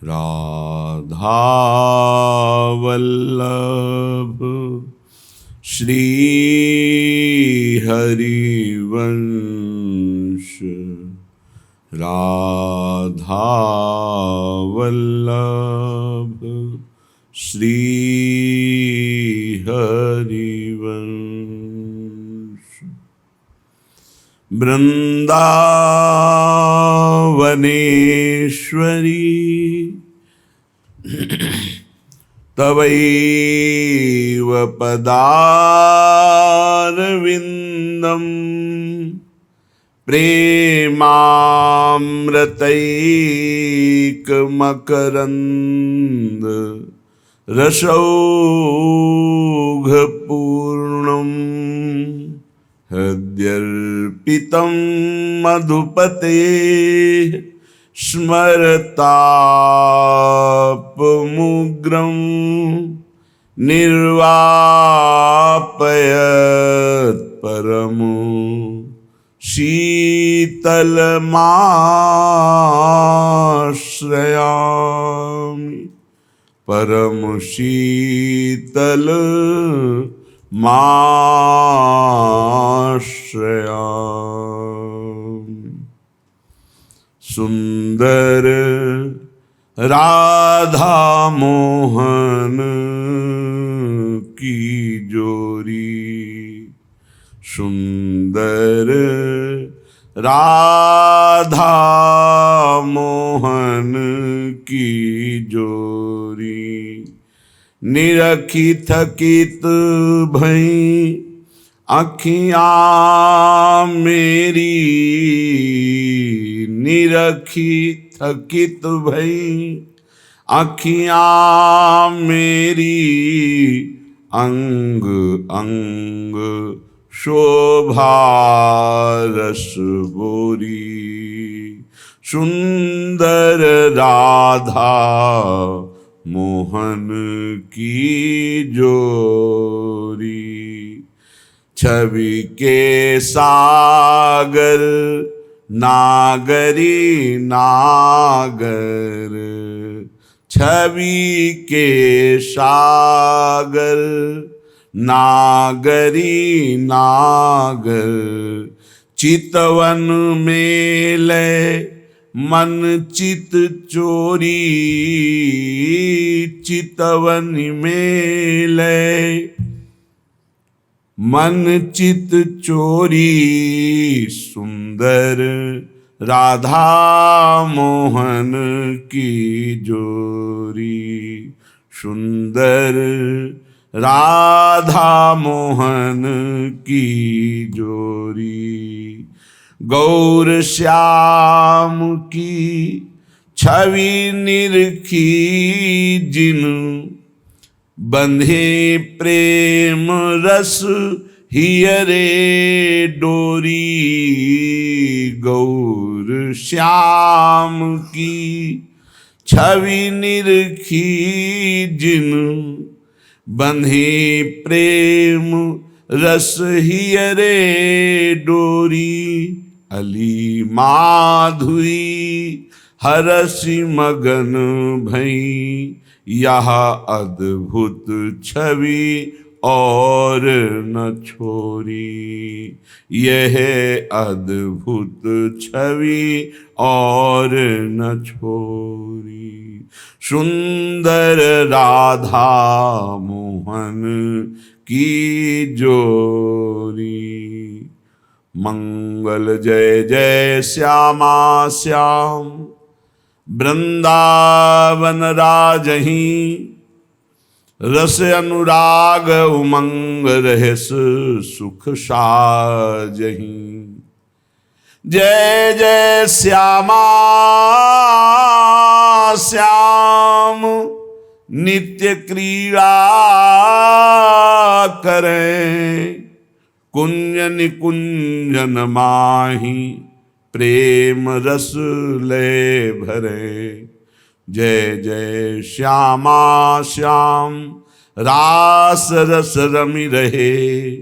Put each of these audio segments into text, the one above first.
राधा वल्लभ श्री हरिवंश। राधा वल्लभ श्री हरिवंश। वृंदावनेश्वरी तवैव पदारविन्दं प्रेमामृतैकमकरन्द रसौघपूर्णम् हृद्यर्पितं मधुपते स्मरतापमुग्रं निर्वापयत् परमो शीतलमाश्रयामि। परम शीतल माश्रयामि। सुंदर राधा मोहन की जोरी। सुंदर राधा मोहन की जोरी। निरखी थकित भई अखियाँ मेरी। निरखी थकित भई अखियाँ मेरी। अंग अंग शोभा रस बोरी। सुंदर राधा मोहन की जोरी। छवि के सागर नागरी नागर। छवि के सागर नागरी नागर। चितवन में ले मन चित चोरी। चितवन में ले मन चित चोरी। सुंदर राधा मोहन की जोरी। सुंदर राधा मोहन की जोरी। गौर श्याम की छवि निरखी जिन। बंधे प्रेम रस हियरे डोरी। गौर श्याम की छवि निरखी जिन। बंधे प्रेम रस हियरे डोरी। अली माधुरी हरसि मगन भई। यह अद्भुत छवि और न छोरी। यह अद्भुत छवि और न छोरी। सुंदर राधा मोहन की जोरी। मंगल जय जय श्यामा श्याम वृंदावन राजही। रस अनुराग उमंग रहस सुख साजही। जय जय श्यामा श्याम नित्य क्रीड़ा करें। कुंज निकुंजन माही प्रेम रस ले भरे। जय जय श्यामा श्याम रास रस रमि रहे।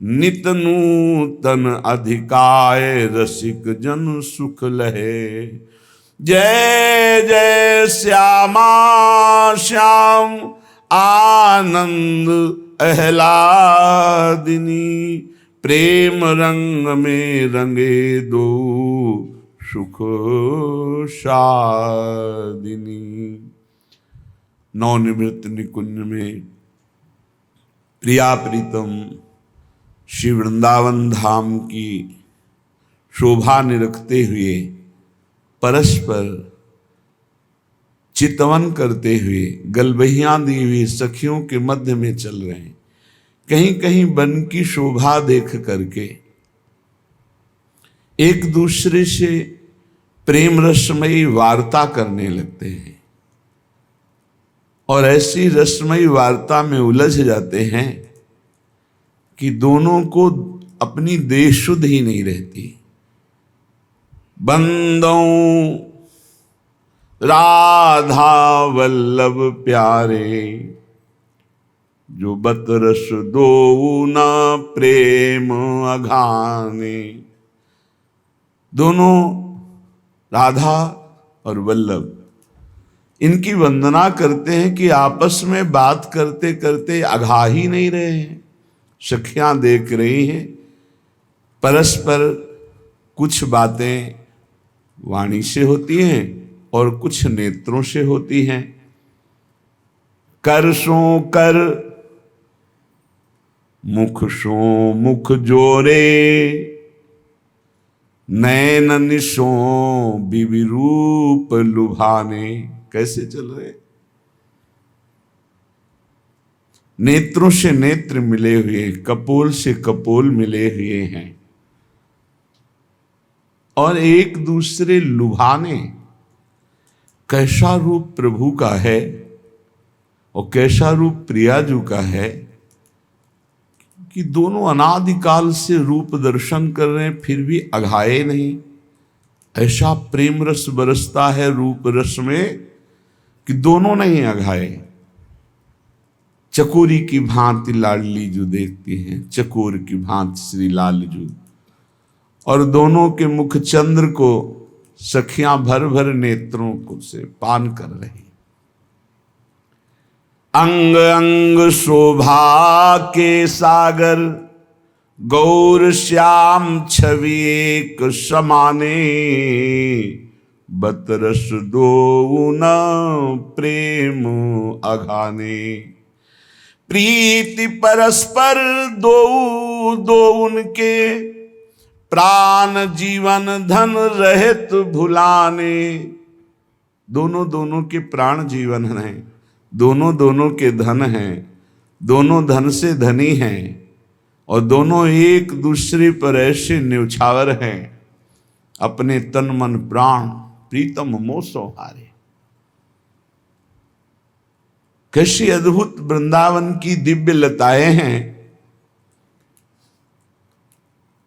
नित नूतन अधिकाय रसिक जन सुख लहे। जय जय श्यामा श्याम आनंद आह्लादिनी, प्रेम रंग में रंगे दो सुख शादिनी। नवनिवृत्त निकुंज में प्रिया प्रीतम श्री वृंदावन धाम की शोभा निरखते हुए, परस्पर चितवन करते हुए, गलबहियां दी हुई सखियों के मध्य में चल रहे हैं। कहीं कहीं वन की शोभा देख करके एक दूसरे से प्रेम रसमयी वार्ता करने लगते हैं और ऐसी रसमयी वार्ता में उलझ जाते हैं कि दोनों को अपनी देशुद्ध ही नहीं रहती। बंदों राधा वल्लभ प्यारे, जो बतरस दो न प्रेम अघाने। दोनों राधा और वल्लभ इनकी वंदना करते हैं कि आपस में बात करते करते अघा ही नहीं रहे हैं। सखियां देख रही हैं, परस्पर कुछ बातें वाणी से होती हैं और कुछ नेत्रों से होती हैं। कर सो कर मुख सो मुख जोरे, नैन निशो विरूप लुभाने। कैसे चल रहे? नेत्रों से नेत्र मिले हुए, कपोल से कपोल मिले हुए हैं और एक दूसरे लुभाने। कैसा रूप प्रभु का है और कैसा रूप प्रियाजू का है कि दोनों अनादिकाल से रूप दर्शन कर रहे हैं, फिर भी अघाए नहीं। ऐसा प्रेम रस बरसता है रूप रस में कि दोनों नहीं अघाए। चकोरी की भांति लाडली जो देखती हैं, चकोर की भांति श्री लालजू, और दोनों के मुख चंद्र को सखियां भर भर नेत्रों को से पान कर रही। अंग अंग शोभा के सागर, गौर श्याम छवि एक समाने। बतरस दो न प्रेम अघाने। प्रीति परस्पर दो दो उनके, प्राण जीवन धन रहित भुलाने। दोनों दोनों के प्राण जीवन हैं, दोनों दोनों के धन हैं, दोनों धन से धनी हैं और दोनों एक दूसरे पर ऐसे न्यौछावर हैं, अपने तन मन प्राण प्रीतम मोह सौहारे। कैसी अद्भुत वृंदावन की दिव्य लताएं हैं।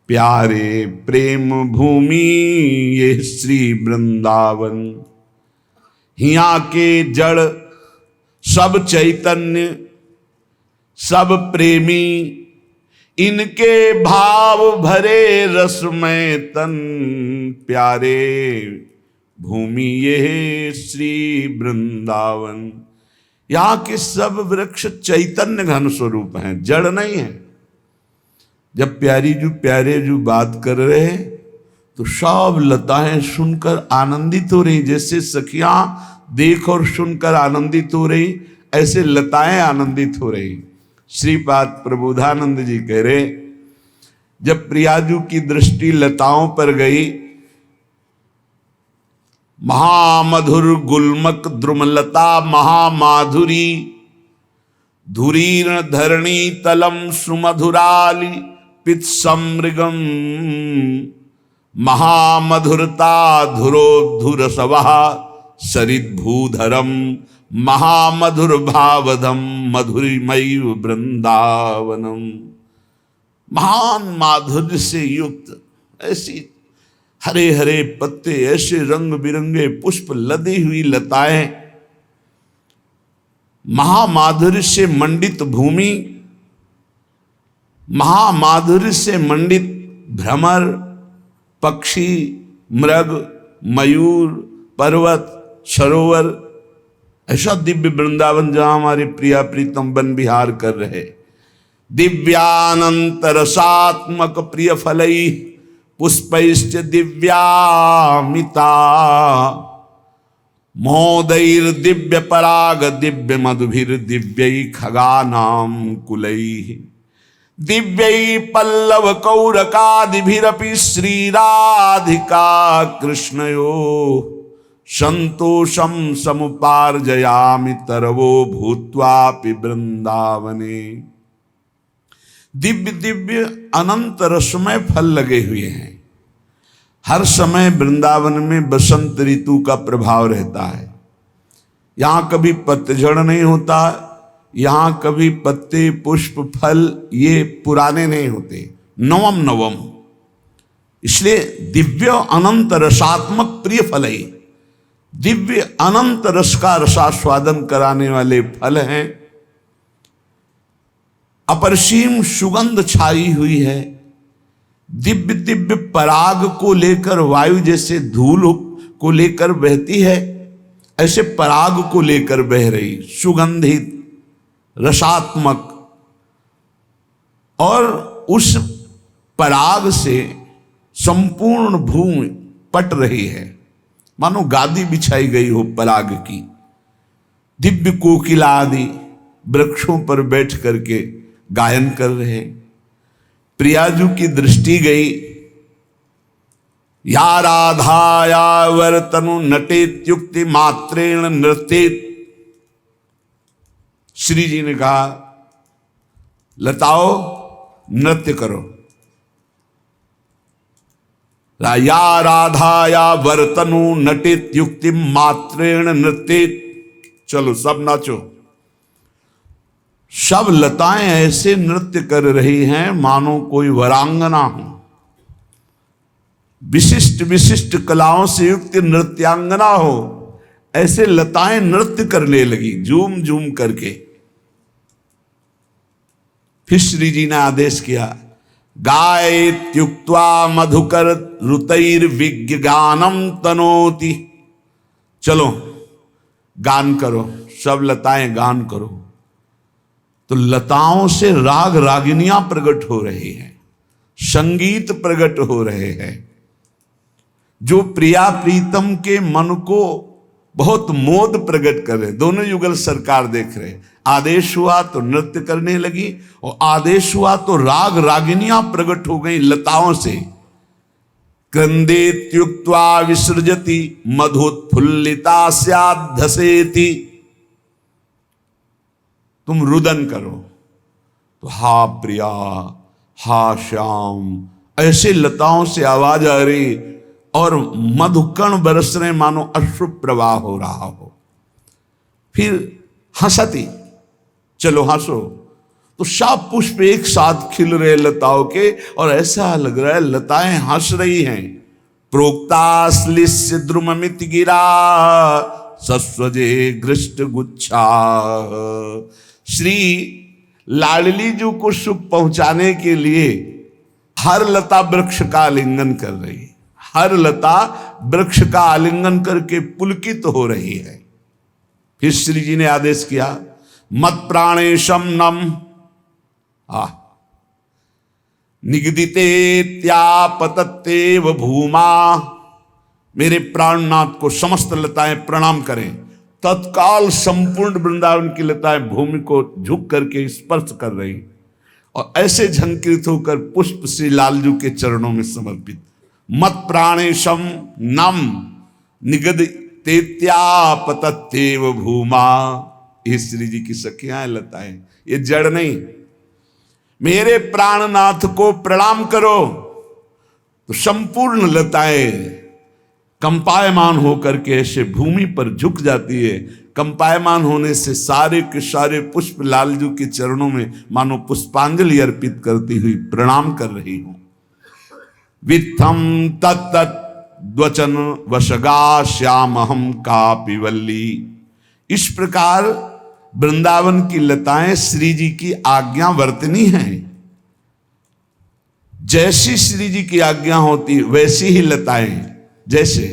प्यारे प्रेम भूमि ये श्री वृंदावन, हिया के जड़ सब चैतन्य सब प्रेमी, इनके भाव भरे रस में तन। प्यारे भूमि ये श्री वृंदावन, यहाँ के सब वृक्ष चैतन्य घन स्वरूप हैं, जड़ नहीं है। जब प्यारे जू बात कर रहे हैं तो सब लताएं सुनकर आनंदित हो रही। जैसे सखियां देख और सुनकर आनंदित हो रही, ऐसे लताएं आनंदित हो रही। श्रीपाद प्रबोधानंद जी कह रहे, जब प्रियाजू की दृष्टि लताओं पर गई, महामधुर गुल्मक द्रुमलता महामाधुरी, धुरीर्ण धरणी तलम सुमधुराली पित्समृगम। महामधुरता धुरोद्धुर सवः सरित भूधरम, महामधुर भावधम मधुरिमयी वृंदावनम। महान माधुर्य से युक्त ऐसी हरे हरे पत्ते, ऐसे रंग बिरंगे पुष्प, लदी हुई लताएं, महामाधुर्य से मंडित भूमि, महामाधुर्य से मंडित भ्रमर, पक्षी, मृग, मयूर, पर्वत, सरोवर, ऐसा दिव्य वृंदावन जहां हमारे प्रिया प्रीतम वन विहार कर रहे। दिव्यानंत रसात्मक प्रिय फलई पुष्पैश्च दिव्यामिता मोदैर दिव्य पराग दिव्य मधुभिर दिव्यै खगानाम कुलैः दिव्यै पल्लव कौरकादिभिरपि श्रीराधिका कृष्णयो संतोषम समुपार्जयामि तरवो भूत्वापि वृंदावने। दिव्य दिव्य अनंत रसमय फल लगे हुए हैं। हर समय वृंदावन में बसंत ऋतु का प्रभाव रहता है। यहाँ कभी पतझड़ नहीं होता, यहाँ कभी पत्ते पुष्प फल ये पुराने नहीं होते, नवम नवम। इसलिए दिव्य अनंत रसात्मक प्रिय फल है। दिव्य अनंत रस का रसास्वादन कराने वाले फल हैं। अपरसीम सुगंध छाई हुई है। दिव्य दिव्य पराग को लेकर वायु जैसे धूल को लेकर बहती है, ऐसे पराग को लेकर बह रही सुगंधित रसात्मक। और उस पराग से संपूर्ण भूमि पट रही है, मानो गादी बिछाई गई हो पराग की। दिव्य कोकिला आदि वृक्षों पर बैठ करके गायन कर रहे। प्रियाजू की दृष्टि गई। या राधाया वर्तनु नटेत्युक्ति मात्रेण नृत्येत। श्री जी ने कहा लताओ नृत्य करो। या राधाया वर्तनु नटेत्युक्ति मात्रेण नृत्येत। चलो सब नाचो। सब लताएं ऐसे नृत्य कर रही हैं मानो कोई वरांगना हो। विशिष्ट विशिष्ट कलाओं से युक्त नृत्यांगना हो, ऐसे लताएं नृत्य करने लगी झूम झूम करके। फिर श्री जी ने आदेश किया गायत्युक्त्वा मधुकर ऋतैर्विज्ञ गानम तनोति। चलो गान करो, सब लताएं गान करो। तो लताओं से राग रागिनियां प्रकट हो रही हैं, संगीत प्रकट हो रहे हैं, जो प्रिया प्रीतम के मन को बहुत मोद प्रकट कर रहे। दोनों युगल सरकार देख रहे। आदेश हुआ तो नृत्य करने लगी, और आदेश हुआ तो राग रागिनियां प्रकट हो गई लताओं से। क्रंदेत्युक्त्वा विसृजति मधुत्फुल्लिता स्याद्धसेति। तुम रुदन करो तो हा प्रिया हा श्याम, ऐसे लताओं से आवाज आ रही और मधुकण बरस रहे मानो अश्रु प्रवाह हो रहा हो। फिर हंसती, चलो हंसो। तो सब पुष्प एक साथ खिल रहे लताओं के, और ऐसा लग रहा है लताएं हंस रही हैं। प्रोक्ताश्लिष्य द्रुममित गिरा सस्वजे घृष्ट गुच्छा। श्री लाडली जी को सुख पहुंचाने के लिए हर लता वृक्ष का आलिंगन कर रही है। हर लता वृक्ष का आलिंगन करके पुलकित हो रही है। फिर श्री जी ने आदेश किया मत प्राणेशम नम निगदिते त्यापतत्तेव भूमा। मेरे प्राणनाथ को समस्त लताएं प्रणाम करें। तत्काल संपूर्ण वृंदावन की लताएं भूमि को झुक करके स्पर्श कर रही और ऐसे झंकृत होकर पुष्प श्री लालजू के चरणों में समर्पित। मत प्राणेशम नम निगदितेत्यापतत्तेव भूमा। ये श्री जी की सखियां लताएं, ये जड़ नहीं। मेरे प्राणनाथ को प्रणाम करो। तो संपूर्ण लताएं कंपायमान होकर के ऐसे भूमि पर झुक जाती है। कंपायमान होने से सारे के सारे पुष्प लालजू के चरणों में मानो पुष्पांजलि अर्पित करती हुई प्रणाम कर रही हूं। वित्थम तत्तद्वचन वशगा श्यामहम कापि वल्ली। इस प्रकार वृंदावन की लताएं श्री जी की आज्ञा वर्तनी हैं। जैसी श्री जी की आज्ञा होती वैसी ही लताएं। जैसे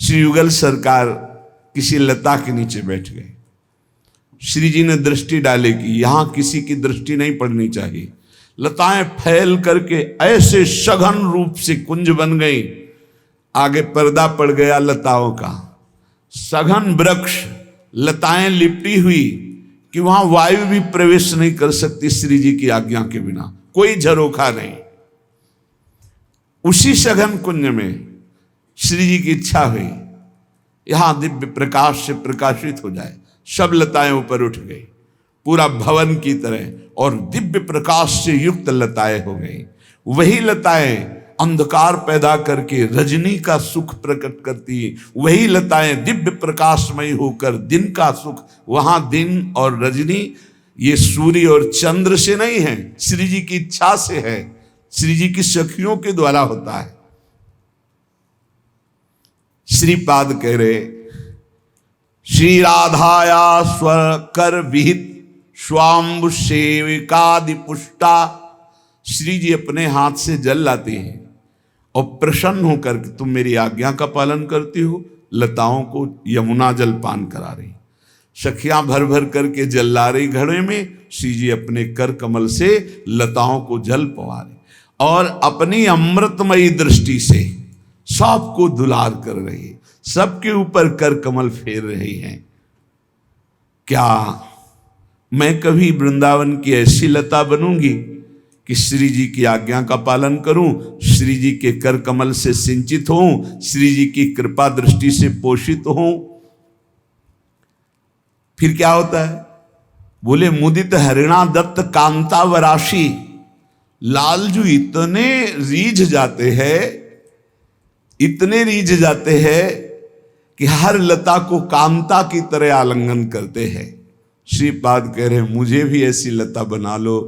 श्री युगल सरकार किसी लता के नीचे बैठ गए। श्री जी ने दृष्टि डाले कि यहां किसी की दृष्टि नहीं पड़नी चाहिए। लताएं फैल करके ऐसे सघन रूप से कुंज बन गई, आगे पर्दा पड़ गया लताओं का। सघन वृक्ष, लताएं लिपटी हुई कि वहां वायु भी प्रवेश नहीं कर सकती श्री जी की आज्ञा के बिना, कोई झरोखा नहीं। उसी सघन कुंज में श्री जी की इच्छा हुई यहां दिव्य प्रकाश से प्रकाशित हो जाए। सब लताएं ऊपर उठ गई पूरा भवन की तरह, और दिव्य प्रकाश से युक्त लताएं हो गई। वही लताएं अंधकार पैदा करके रजनी का सुख प्रकट करती है। वही लताएं दिव्य प्रकाशमयी होकर दिन का सुख, वहां दिन और रजनी ये सूर्य और चंद्र से नहीं है, श्री जी की इच्छा से है, श्री जी की सखियों के द्वारा होता है। श्रीपाद कह रहे, श्री राधाया स्वर कर विहित स्वाम्बु सेविकादि पुष्टा। श्री जी अपने हाथ से जल लाते हैं और प्रसन्न होकर कि तुम मेरी आज्ञा का पालन करती हो, लताओं को यमुना जल पान करा रही। सखियां भर भर करके जल ला रही घड़े में, श्री जी अपने कर कमल से लताओं को जल पवा रहे और अपनी अमृतमयी दृष्टि से सबको दुलार कर रही है, सबके ऊपर कर कमल फेर रही हैं। क्या मैं कभी वृंदावन की ऐसी लता बनूंगी कि श्री जी की आज्ञा का पालन करूं, श्री जी के कर कमल से सिंचित हूं, श्री जी की कृपा दृष्टि से पोषित हूं? फिर क्या होता है? बोले मुदित हरिणा दत्त कांता वराशी। लालजू इतने रीझ जाते हैं, इतने रीझ जाते हैं कि हर लता को कांता की तरह आलिंगन करते हैं। श्रीपाद कह रहे मुझे भी ऐसी लता बना लो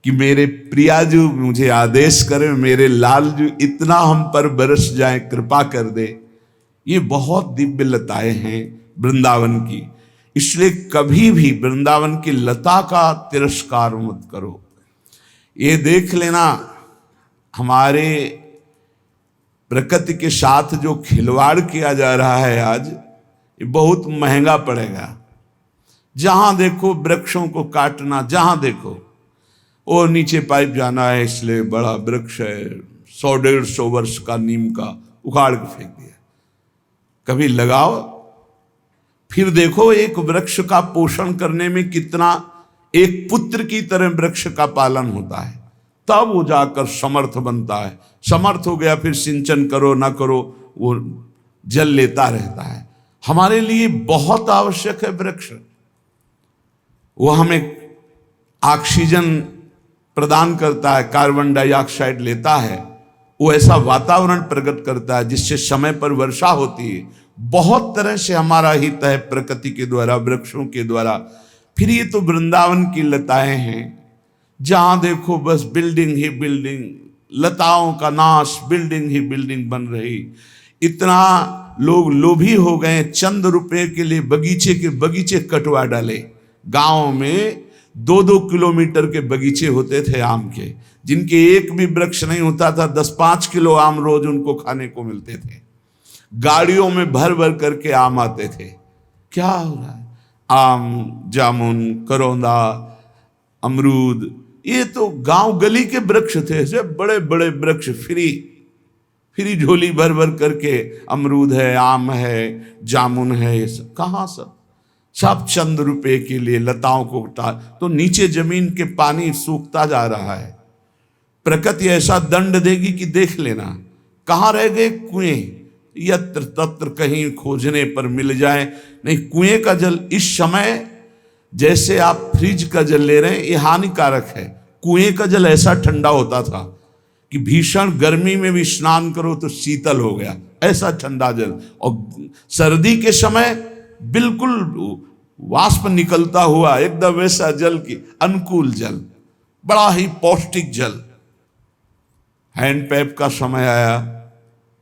कि मेरे प्रियाजू मुझे आदेश करे, मेरे लालजू इतना हम पर बरस जाए, कृपा कर दे। ये बहुत दिव्य लताएं हैं वृंदावन की, इसलिए कभी भी वृंदावन की लता का तिरस्कार मत करो। ये देख लेना हमारे प्रकृति के साथ जो खिलवाड़ किया जा रहा है आज, ये बहुत महंगा पड़ेगा। जहां देखो वृक्षों को काटना, जहां देखो और नीचे पाइप जाना है, इसलिए बड़ा वृक्ष है 100-150 वर्ष का नीम का, उखाड़ के फेंक दिया। कभी लगाओ, फिर देखो एक वृक्ष का पोषण करने में कितना एक पुत्र की तरह वृक्ष का पालन होता है, तब वो जाकर समर्थ बनता है। समर्थ हो गया फिर सिंचन करो ना करो, वो जल लेता रहता है। हमारे लिए बहुत आवश्यक है वृक्ष। वो हमें ऑक्सीजन प्रदान करता है, कार्बन डाइऑक्साइड लेता है, वो ऐसा वातावरण प्रकट करता है जिससे समय पर वर्षा होती है। बहुत तरह से हमारा हित है प्रकृति के द्वारा, वृक्षों के द्वारा। फिर ये तो वृंदावन की लताएं हैं, जहां देखो बस बिल्डिंग ही बिल्डिंग, लताओं का नाश, बिल्डिंग ही बिल्डिंग बन रही। इतना लोग लोभी हो गए, चंद रुपए के लिए बगीचे के बगीचे कटवा डाले। गांव में 2-2 किलोमीटर के बगीचे होते थे आम के, जिनके एक भी वृक्ष नहीं होता था, 10-5 किलो आम रोज उनको खाने को मिलते थे। गाड़ियों में भर भर करके आम आते थे। क्या हो रहा है? आम, जामुन, करौंदा, अमरूद, ये तो गांव गली के वृक्ष थे, ऐसे बड़े बड़े वृक्ष, फ्री झोली भर भर करके अमरूद है, आम है, जामुन है, ये सब कहाँ सब चंद रुपए के लिए लताओं को उठा, तो नीचे जमीन के पानी सूखता जा रहा है। प्रकृति ऐसा दंड देगी कि देख लेना। कहाँ रह गए कुएं? यत्र तत्र कहीं खोजने पर मिल जाए। नहीं, कुएं का जल इस समय जैसे आप फ्रिज का जल ले रहे हैं, ये हानिकारक है। कुएं का जल ऐसा ठंडा होता था कि भीषण गर्मी में भी स्नान करो तो शीतल हो गया, ऐसा ठंडा जल। और सर्दी के समय बिल्कुल वाष्प निकलता हुआ एकदम वैसा जल की अनुकूल जल, बड़ा ही पौष्टिक जल। हैंडपैप का समय आया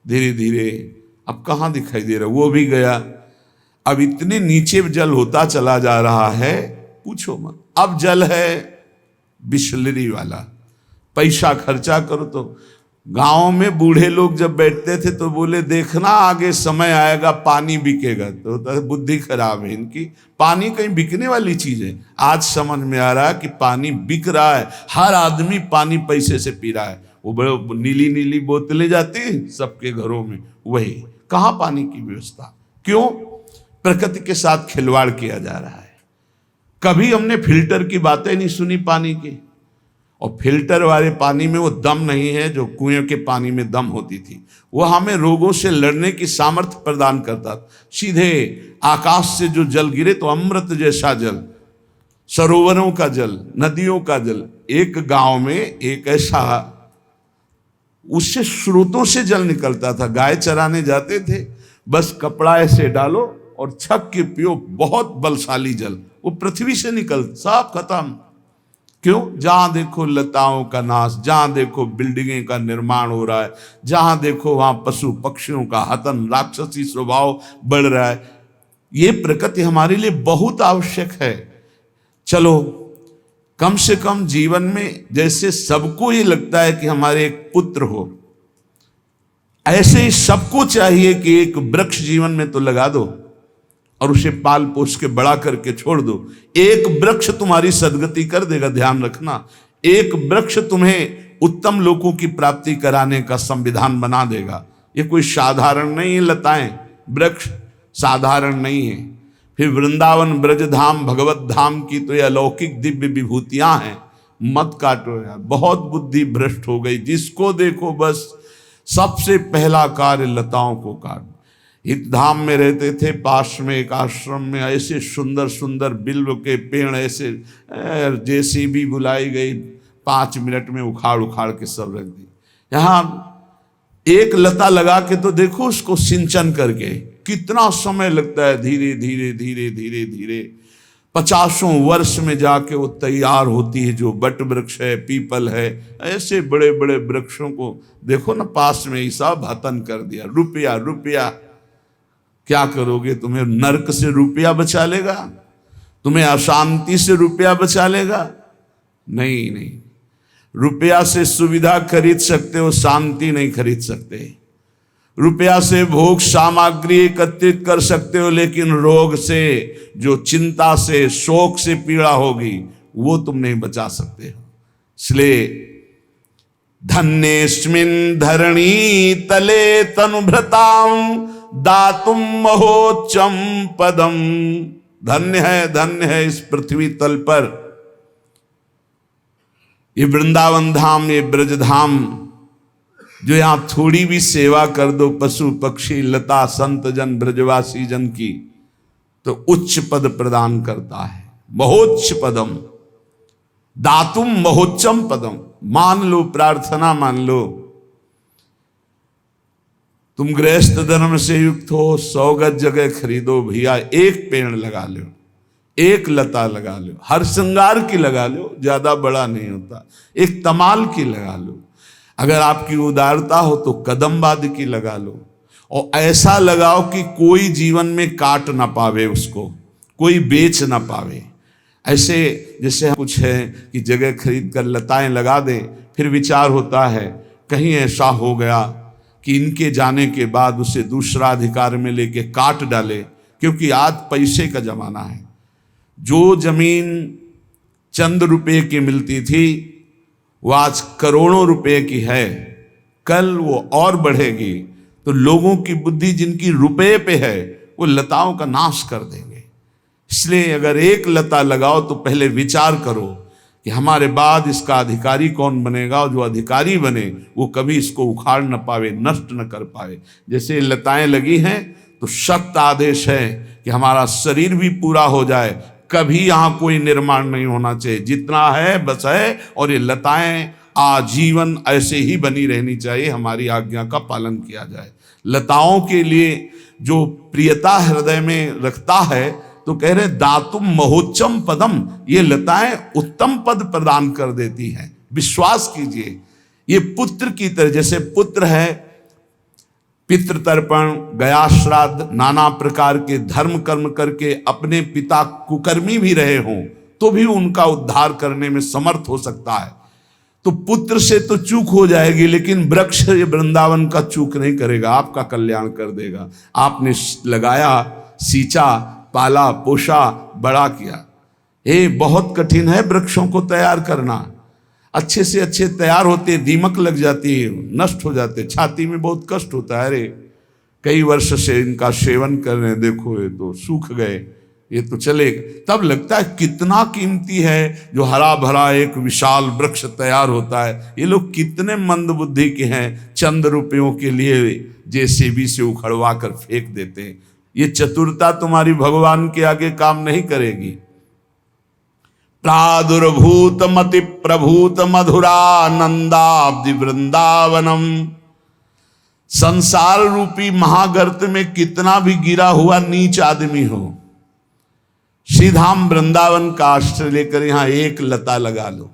धीरे धीरे, अब कहाँ दिखाई दे रहा, वो भी गया। अब इतने नीचे जल होता चला जा रहा है, पूछो मत। अब जल है बिस्लरी वाला, पैसा खर्चा करो तो गांव में बूढ़े लोग जब बैठते थे तो बोले देखना आगे समय आएगा पानी बिकेगा, तो बुद्धि खराब है इनकी, पानी कहीं बिकने वाली चीज है। आज समझ में आ रहा है कि पानी बिक रहा है, हर आदमी पानी पैसे से पी रहा है। वो बड़े नीली नीली बोतलें जाती हैं सबके घरों में, वही कहाँ पानी की व्यवस्था? क्यों? प्रकृति के साथ खिलवाड़ किया जा रहा है। कभी हमने फिल्टर की बातें नहीं सुनी पानी की, और फिल्टर वाले पानी में वो दम नहीं है जो कुएं के पानी में दम होती थी। वो हमें रोगों से लड़ने की सामर्थ्य प्रदान करता। सीधे आकाश से जो जल गिरे तो अमृत जैसा जल, सरोवरों का जल, नदियों का जल। एक गांव में एक ऐसा, उससे स्रोतों से जल निकलता था। गाय चराने जाते थे, बस कपड़ा ऐसे डालो और छक के पियो, बहुत बलशाली जल, वो पृथ्वी से निकल, सब खत्म। क्यों? जहां देखो लताओं का नाश, जहां देखो बिल्डिंगें का निर्माण हो रहा है, जहां देखो वहां पशु पक्षियों का हतन, राक्षसी स्वभाव बढ़ रहा है। ये प्रकृति हमारे लिए बहुत आवश्यक है। चलो कम से कम जीवन में जैसे सबको ये लगता है कि हमारे एक पुत्र हो, ऐसे ही सबको चाहिए कि एक वृक्ष जीवन में तो लगा दो और उसे पाल पोस के बड़ा करके छोड़ दो। एक वृक्ष तुम्हारी सदगति कर देगा, ध्यान रखना। एक वृक्ष तुम्हें उत्तम लोकों की प्राप्ति कराने का संविधान बना देगा। ये कोई साधारण नहीं है लताएं, वृक्ष साधारण नहीं है। फिर वृंदावन ब्रजधाम भगवत धाम की तो ये अलौकिक दिव्य विभूतियां हैं। मत काटो यार, बहुत बुद्धि भ्रष्ट हो गई। जिसको देखो बस सबसे पहला कार्य लताओं को काट। एक धाम में रहते थे, पास में एक आश्रम में ऐसे सुंदर सुंदर बिल्व के पेड़, ऐसे जेसीबी बुलाई गई, 5 मिनट में उखाड़ उखाड़ के सब रख दी। यहाँ एक लता लगा के तो देखो उसको सिंचन करके कितना समय लगता है। धीरे धीरे धीरे धीरे धीरे 50 वर्ष में जाके वो तैयार होती है। जो बट वृक्ष है, पीपल है, ऐसे बड़े बड़े वृक्षों को देखो ना, पास में ही सब हतन कर दिया। रुपया रुपया, क्या करोगे? तुम्हें नरक से रुपया बचा लेगा? तुम्हें अशांति से रुपया बचा लेगा? नहीं नहीं, रुपया से सुविधा खरीद सकते हो, शांति नहीं खरीद सकते। रुपया से भोग सामग्री एकत्रित कर सकते हो, लेकिन रोग से, जो चिंता से, शोक से पीड़ा होगी, वो तुम नहीं बचा सकते हो। इसलिए धन्येस्मिन् धरणी तले तनुभृतां दातुम महोच्चम पदम। धन्य है इस पृथ्वी तल पर ये वृंदावन धाम, ये ब्रज धाम, जो यहां थोड़ी भी सेवा कर दो पशु पक्षी लता संत जन ब्रजवासी जन की, तो उच्च पद प्रदान करता है। महोच्च पदम, दातुम महोच्चम पदम। मान लो, प्रार्थना मान लो, तुम गृहस्थ धर्म से युक्त हो, 100 गज जगह खरीदो भैया, एक पेड़ लगा लो, एक लता लगा लो, हर श्रृंगार की लगा लो, ज्यादा बड़ा नहीं होता, एक तमाल की लगा लो। अगर आपकी उदारता हो तो कदमबाद की लगा लो, और ऐसा लगाओ कि कोई जीवन में काट ना पावे, उसको कोई बेच ना पावे। ऐसे जैसे कुछ है कि जगह खरीद कर लताएं लगा दें, फिर विचार होता है कहीं ऐसा हो गया कि इनके जाने के बाद उसे दूसरा अधिकार में लेके काट डाले, क्योंकि आज पैसे का जमाना है। जो जमीन चंद रुपए की मिलती थी वो आज करोड़ों रुपए की है, कल वो और बढ़ेगी। तो लोगों की बुद्धि जिनकी रुपए पे है वो लताओं का नाश कर देंगे। इसलिए अगर एक लता लगाओ तो पहले विचार करो कि हमारे बाद इसका अधिकारी कौन बनेगा, और जो अधिकारी बने वो कभी इसको उखाड़ न पावे, नष्ट न कर पावे। जैसे लताएं लगी हैं तो सख्त आदेश है कि हमारा शरीर भी पूरा हो जाए, कभी यहाँ कोई निर्माण नहीं होना चाहिए। जितना है बस है, और ये लताएं आजीवन ऐसे ही बनी रहनी चाहिए, हमारी आज्ञा का पालन किया जाए। लताओं के लिए जो प्रियता हृदय में रखता है, तो कह रहे दातुम महोच्चम पदम, ये लताएं उत्तम पद प्रदान कर देती हैं। विश्वास कीजिए, ये पुत्र की तरह, जैसे पुत्र है, पितृतर्पण, गया श्राद्ध, नाना प्रकार के धर्म कर्म करके अपने पिता कुकर्मी भी रहे हों तो भी उनका उद्धार करने में समर्थ हो सकता है। तो पुत्र से तो चूक हो जाएगी, लेकिन वृक्ष ये वृंदावन का चूक नहीं करेगा, आपका कल्याण कर देगा। आपने लगाया, सींचा, पाला, पोषा, बड़ा किया। ये बहुत कठिन है वृक्षों को तैयार करना। अच्छे से अच्छे तैयार होते, दीमक लग जाती है, नष्ट हो जाते, छाती में बहुत कष्ट होता है। अरे कई वर्ष से इनका सेवन कर रहे हैं, देखो ये तो सूख गए, ये तो चलेगा। तब लगता है कितना कीमती है जो हरा भरा एक विशाल वृक्ष तैयार होता है। ये लोग कितने मंद बुद्धि के हैं, चंद रुपयों के लिए जेसीबी से उखड़वा कर फेंक देते हैं। ये चतुरता तुम्हारी भगवान के आगे काम नहीं करेगी। प्रादुर्भूत मति प्रभूत मधुरानंदाब्धि वृंदावनम। संसार रूपी महागर्त में कितना भी गिरा हुआ नीच आदमी हो, श्रीधाम वृंदावन का आश्रय लेकर यहां एक लता लगा लो,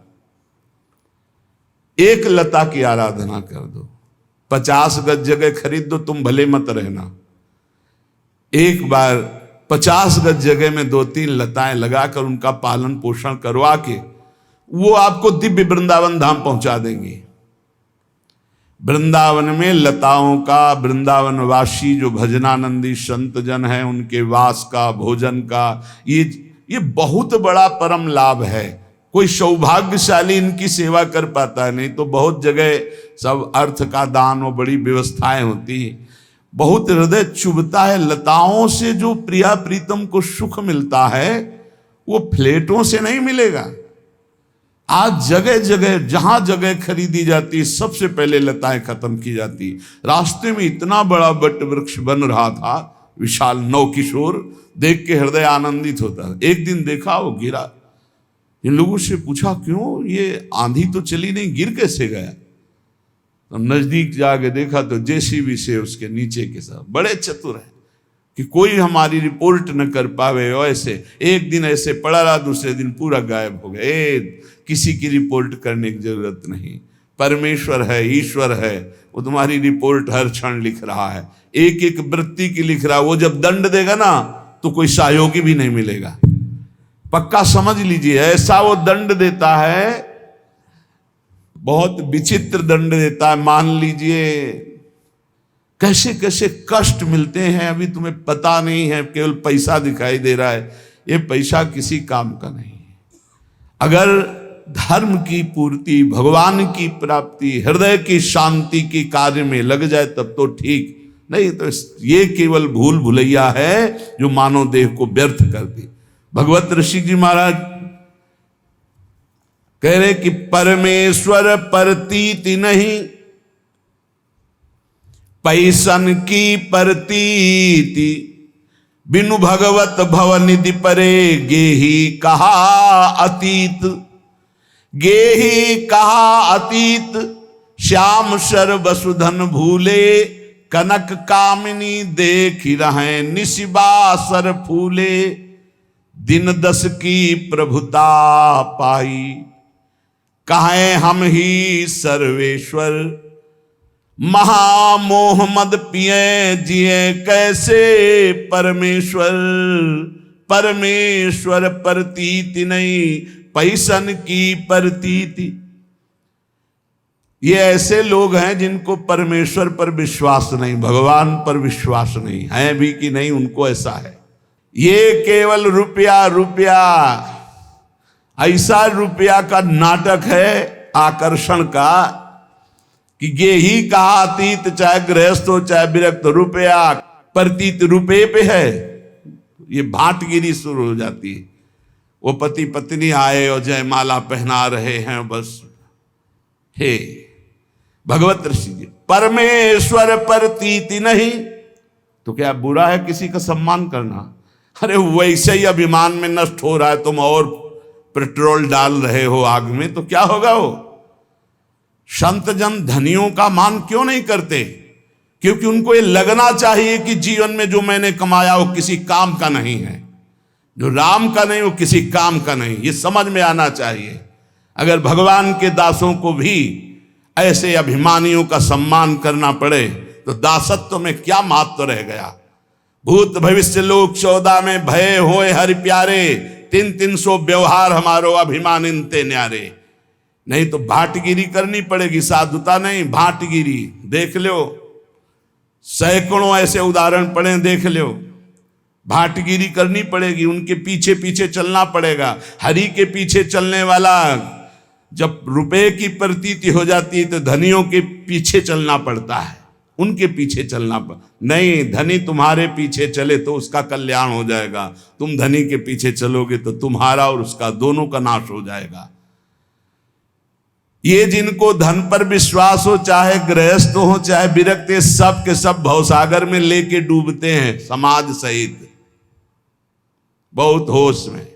एक लता की आराधना कर दो। 50 गज जगह खरीद दो, तुम भले मत रहना। एक बार 50 गज जगह में 2-3 लताएं लगाकर उनका पालन पोषण करवा के वो आपको दिव्य वृंदावन धाम पहुंचा देंगी। वृंदावन में लताओं का, वृंदावनवासी जो भजनानंदी संत जन हैं उनके वास का, भोजन का, ये बहुत बड़ा परम लाभ है। कोई सौभाग्यशाली इनकी सेवा कर पाता है, नहीं तो बहुत जगह सब अर्थ का दान और बड़ी व्यवस्थाएं होती हैं। बहुत हृदय चुभता है। लताओं से जो प्रिया प्रीतम को सुख मिलता है वो फ्लेटों से नहीं मिलेगा। आज जगह जगह जहां जगह खरीदी जाती, सबसे पहले लताएं खत्म की जाती। रास्ते में इतना बड़ा वट वृक्ष बन रहा था, विशाल नवकिशोर, देख के हृदय आनंदित होता। एक दिन देखा वो गिरा। इन लोगों से पूछा क्यों, ये आंधी तो चली नहीं, गिर कैसे गया? तो नजदीक जाके देखा तो जेसीबी से उसके नीचे के साथ। बड़े चतुर है कि कोई हमारी रिपोर्ट न कर पावे। ऐसे एक दिन ऐसे पड़ा रहा, दूसरे दिन पूरा गायब हो गया। किसी की रिपोर्ट करने की जरूरत नहीं। परमेश्वर है, ईश्वर है, वो तुम्हारी रिपोर्ट हर क्षण लिख रहा है, एक एक वृत्ति की लिख रहा है। वो जब दंड देगा ना तो कोई सहयोगी भी नहीं मिलेगा, पक्का समझ लीजिए। ऐसा वो दंड देता है, बहुत विचित्र दंड देता है। मान लीजिए कैसे कैसे कष्ट मिलते हैं, अभी तुम्हें पता नहीं है, केवल पैसा दिखाई दे रहा है। ये पैसा किसी काम का नहीं है। अगर धर्म की पूर्ति, भगवान की प्राप्ति, हृदय की शांति की कार्य में लग जाए तब तो ठीक, नहीं तो ये केवल भूल भुलैया है जो मानव देह को व्यर्थ कर दी। भगवत ऋषि जी महाराज कह रहे कि परमेश्वर प्रतीति नहीं, पैसन की प्रतीति, बिनु भगवत भवनिधि परे गेही कहा अतीत। गेही कहा अतीत, श्याम सर वसुधन भूले, कनक कामिनी देख रहे निशिबासर फूले। दिन 10 की प्रभुता पाई, कहें हम ही सर्वेश्वर। महामोह मद पिए जिए कैसे परमेश्वर। परमेश्वर प्रतीति नहीं, पैसन की प्रतीति। ये ऐसे लोग हैं जिनको परमेश्वर पर विश्वास नहीं, भगवान पर विश्वास नहीं है भी कि नहीं, उनको ऐसा है। ये केवल रुपया रुपया, ऐसा रुपया का नाटक है आकर्षण का कि ये ही कहा अतीत, चाहे गृहस्थ हो चाहे विरक्त, रुपया प्रतीत रुपये पे है। ये भाटगिरी शुरू हो जाती है। वो पति पत्नी आए और जयमाला पहना रहे हैं, बस हे भगवत ऋषि जी, परमेश्वर प्रतीति नहीं तो क्या बुरा है किसी का सम्मान करना? अरे वैसे ही अभिमान में नष्ट हो रहा है, तुम और पेट्रोल डाल रहे हो आग में, तो क्या होगा? वो संत जन धनियों का मान क्यों नहीं करते? क्योंकि उनको ये लगना चाहिए कि जीवन में जो मैंने कमाया वो किसी काम का नहीं है, जो राम का नहीं वो किसी काम का नहीं, ये समझ में आना चाहिए। अगर भगवान के दासों को भी ऐसे अभिमानियों का सम्मान करना पड़े तो दासत्व में क्या महत्व रह गया? भूत भविष्य लोक 14 में भय होए हरि प्यारे, 300 व्यवहार हमारो अभिमान इनते न्यारे। नहीं तो भाटगिरी करनी पड़ेगी, साधुता नहीं, भाटगिरी। देख लो, सैकड़ों ऐसे उदाहरण पड़े, देख लो। भाटगिरी करनी पड़ेगी, उनके पीछे पीछे चलना पड़ेगा। हरि के पीछे चलने वाला जब रुपए की प्रतीति हो जाती है तो धनियों के पीछे चलना पड़ता है, उनके पीछे चलना नहीं। धनी तुम्हारे पीछे चले तो उसका कल्याण हो जाएगा, तुम धनी के पीछे चलोगे तो तुम्हारा और उसका दोनों का नाश हो जाएगा। ये जिनको धन पर विश्वास हो, चाहे गृहस्थ हो चाहे विरक्त, सब के सब भवसागर में लेके डूबते हैं समाज सहित, बहुत होश में।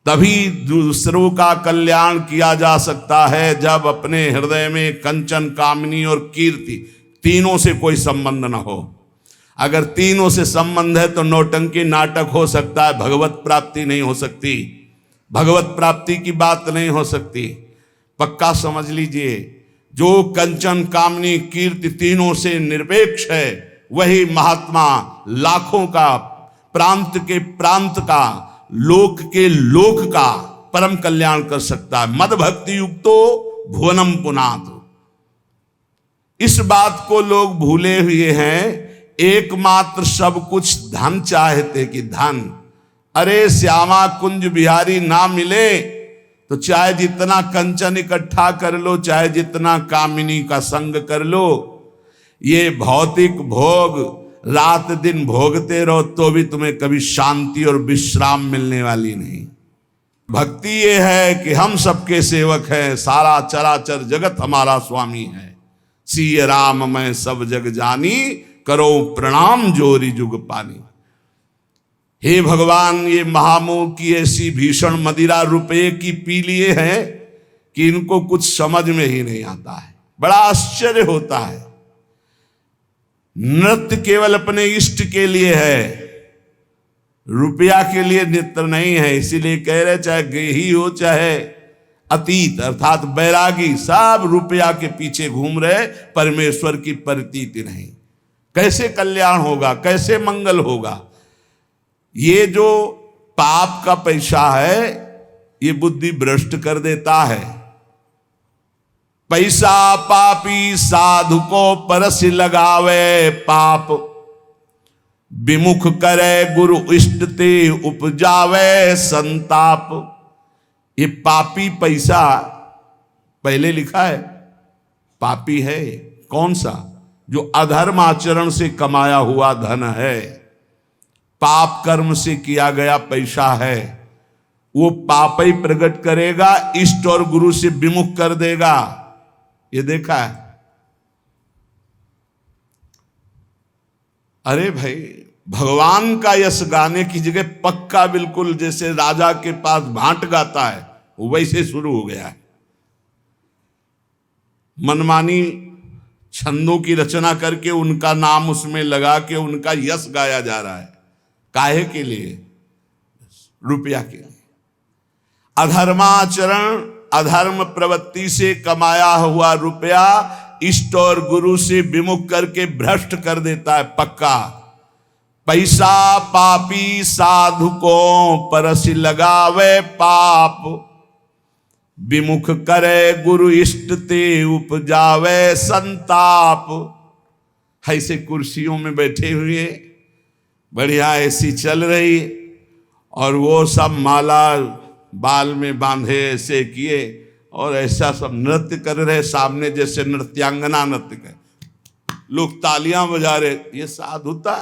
तभी दूसरों का कल्याण किया जा सकता है जब अपने हृदय में कंचन, कामनी और कीर्ति, तीनों से कोई संबंध न हो। अगर तीनों से संबंध है तो नौटंकी नाटक हो सकता है, भगवत प्राप्ति नहीं हो सकती, भगवत प्राप्ति की बात नहीं हो सकती। पक्का समझ लीजिए, जो कंचन, कामनी, कीर्ति तीनों से निरपेक्ष है वही महात्मा लाखों का, प्रांत के प्रांत का, लोक के लोक का परम कल्याण कर सकता है। मद भक्ति युक्तो भुवनम पुनात। इस बात को लोग भूले हुए हैं, एकमात्र सब कुछ धन चाहते कि धन। अरे श्यामा कुंज बिहारी ना मिले तो चाहे जितना कंचन इकट्ठा कर लो, चाहे जितना कामिनी का संग कर लो, ये भौतिक भोग रात दिन भोगते रहो तो भी तुम्हें कभी शांति और विश्राम मिलने वाली नहीं। भक्ति ये है कि हम सबके सेवक हैं, सारा चराचर जगत हमारा स्वामी है। सिय राम मैं सब जग जानी, करो प्रणाम जोरी जुग पानी। हे भगवान, ये महामोह की ऐसी भीषण मदिरा रुपये की पी लिए हैं कि इनको कुछ समझ में ही नहीं आता है। बड़ा आश्चर्य होता है। नृत्य केवल अपने इष्ट के लिए है, रुपया के लिए नृत्य नहीं है। इसीलिए कह रहे चाहे गेही हो चाहे अतीत अर्थात बैरागी, सब रुपया के पीछे घूम रहे, परमेश्वर की प्रतीति नहीं। कैसे कल्याण होगा, कैसे मंगल होगा? ये जो पाप का पैसा है ये बुद्धि भ्रष्ट कर देता है। पैसा पापी साधु को परस लगावे, पाप विमुख करे गुरु इष्ट ते उपजावे संताप। ये पापी पैसा पहले लिखा है, पापी है कौन सा? जो अधर्म आचरण से कमाया हुआ धन है, पाप कर्म से किया गया पैसा है, वो पाप ही प्रकट करेगा, इष्ट और गुरु से विमुख कर देगा। ये देखा है? अरे भाई, भगवान का यश गाने की जगह पक्का बिल्कुल जैसे राजा के पास भांट गाता है वैसे शुरू हो गया है। मनमानी छंदों की रचना करके उनका नाम उसमें लगा के उनका यश गाया जा रहा है। काहे के लिए? रुपया के लिए। अधर्माचरण, अधर्म प्रवृत्ति से कमाया हुआ रुपया इष्ट और गुरु से विमुख करके भ्रष्ट कर देता है पक्का। पैसा पापी साधु को परस लगावे, पाप विमुख करे गुरु इष्ट ते उपजावे संताप। ऐसे कुर्सियों में बैठे हुए बढ़िया ऐसी चल रही और वो सब माला बाल में बांधे ऐसे किए और ऐसा सब नृत्य कर रहे सामने, जैसे नृत्यांगना नृत्य कर, लोग तालियां बजा रहे। ये साधुता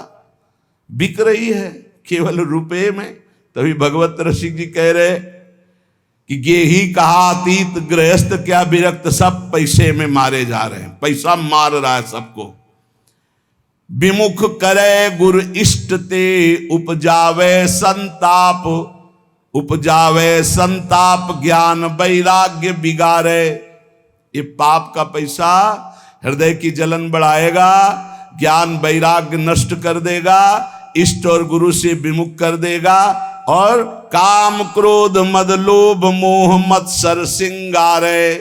बिक रही है केवल रुपए में। तभी भगवत रसिक जी कह रहे कि ये ही कहा अतीत गृहस्थ क्या विरक्त, सब पैसे में मारे जा रहे हैं, पैसा मार रहा है सबको। विमुख करे गुरु इष्ट ते उपजावे संताप, उपजावे संताप ज्ञान वैराग्य बिगाड़े। ये पाप का पैसा हृदय की जलन बढ़ाएगा, ज्ञान वैराग्य नष्ट कर देगा, इष्ट और गुरु से विमुख कर देगा और काम क्रोध मद लोभ मोह मत्सर सिंगारे।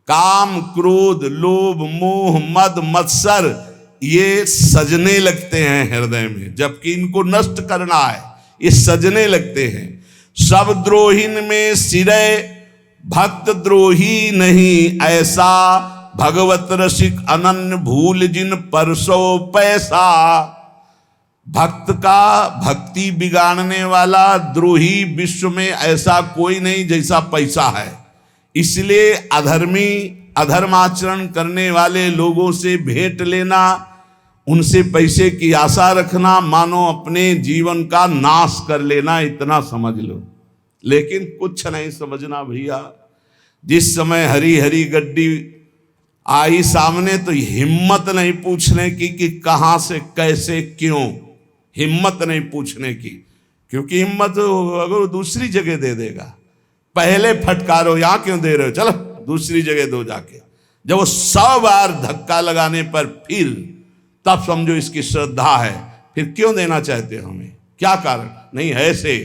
काम क्रोध लोभ मोह मद मत्सर ये सजने लगते हैं हृदय में, जबकि इनको नष्ट करना है, ये सजने लगते हैं। सब द्रोहिन में सिरय भक्त द्रोही नहीं ऐसा, भगवत रसिक अनन्य भूल जिन परसो पैसा। भक्त का भक्ति बिगाड़ने वाला द्रोही विश्व में ऐसा कोई नहीं जैसा पैसा है। इसलिए अधर्मी अधर्माचरण करने वाले लोगों से भेंट लेना, उनसे पैसे की आशा रखना, मानो अपने जीवन का नाश कर लेना, इतना समझ लो। लेकिन कुछ नहीं समझना भैया। जिस समय हरी हरी गड्डी आई सामने तो हिम्मत नहीं पूछने की कि कहां से कैसे क्यों, हिम्मत नहीं पूछने की, क्योंकि हिम्मत अगर दूसरी जगह दे देगा। पहले फटकारो, यहां क्यों दे रहे हो, चलो दूसरी जगह दो जाके। जब वो 100 बार धक्का लगाने पर फिर तब समझो इसकी श्रद्धा है। फिर क्यों देना चाहते हो हमें, क्या कारण? नहीं ऐसे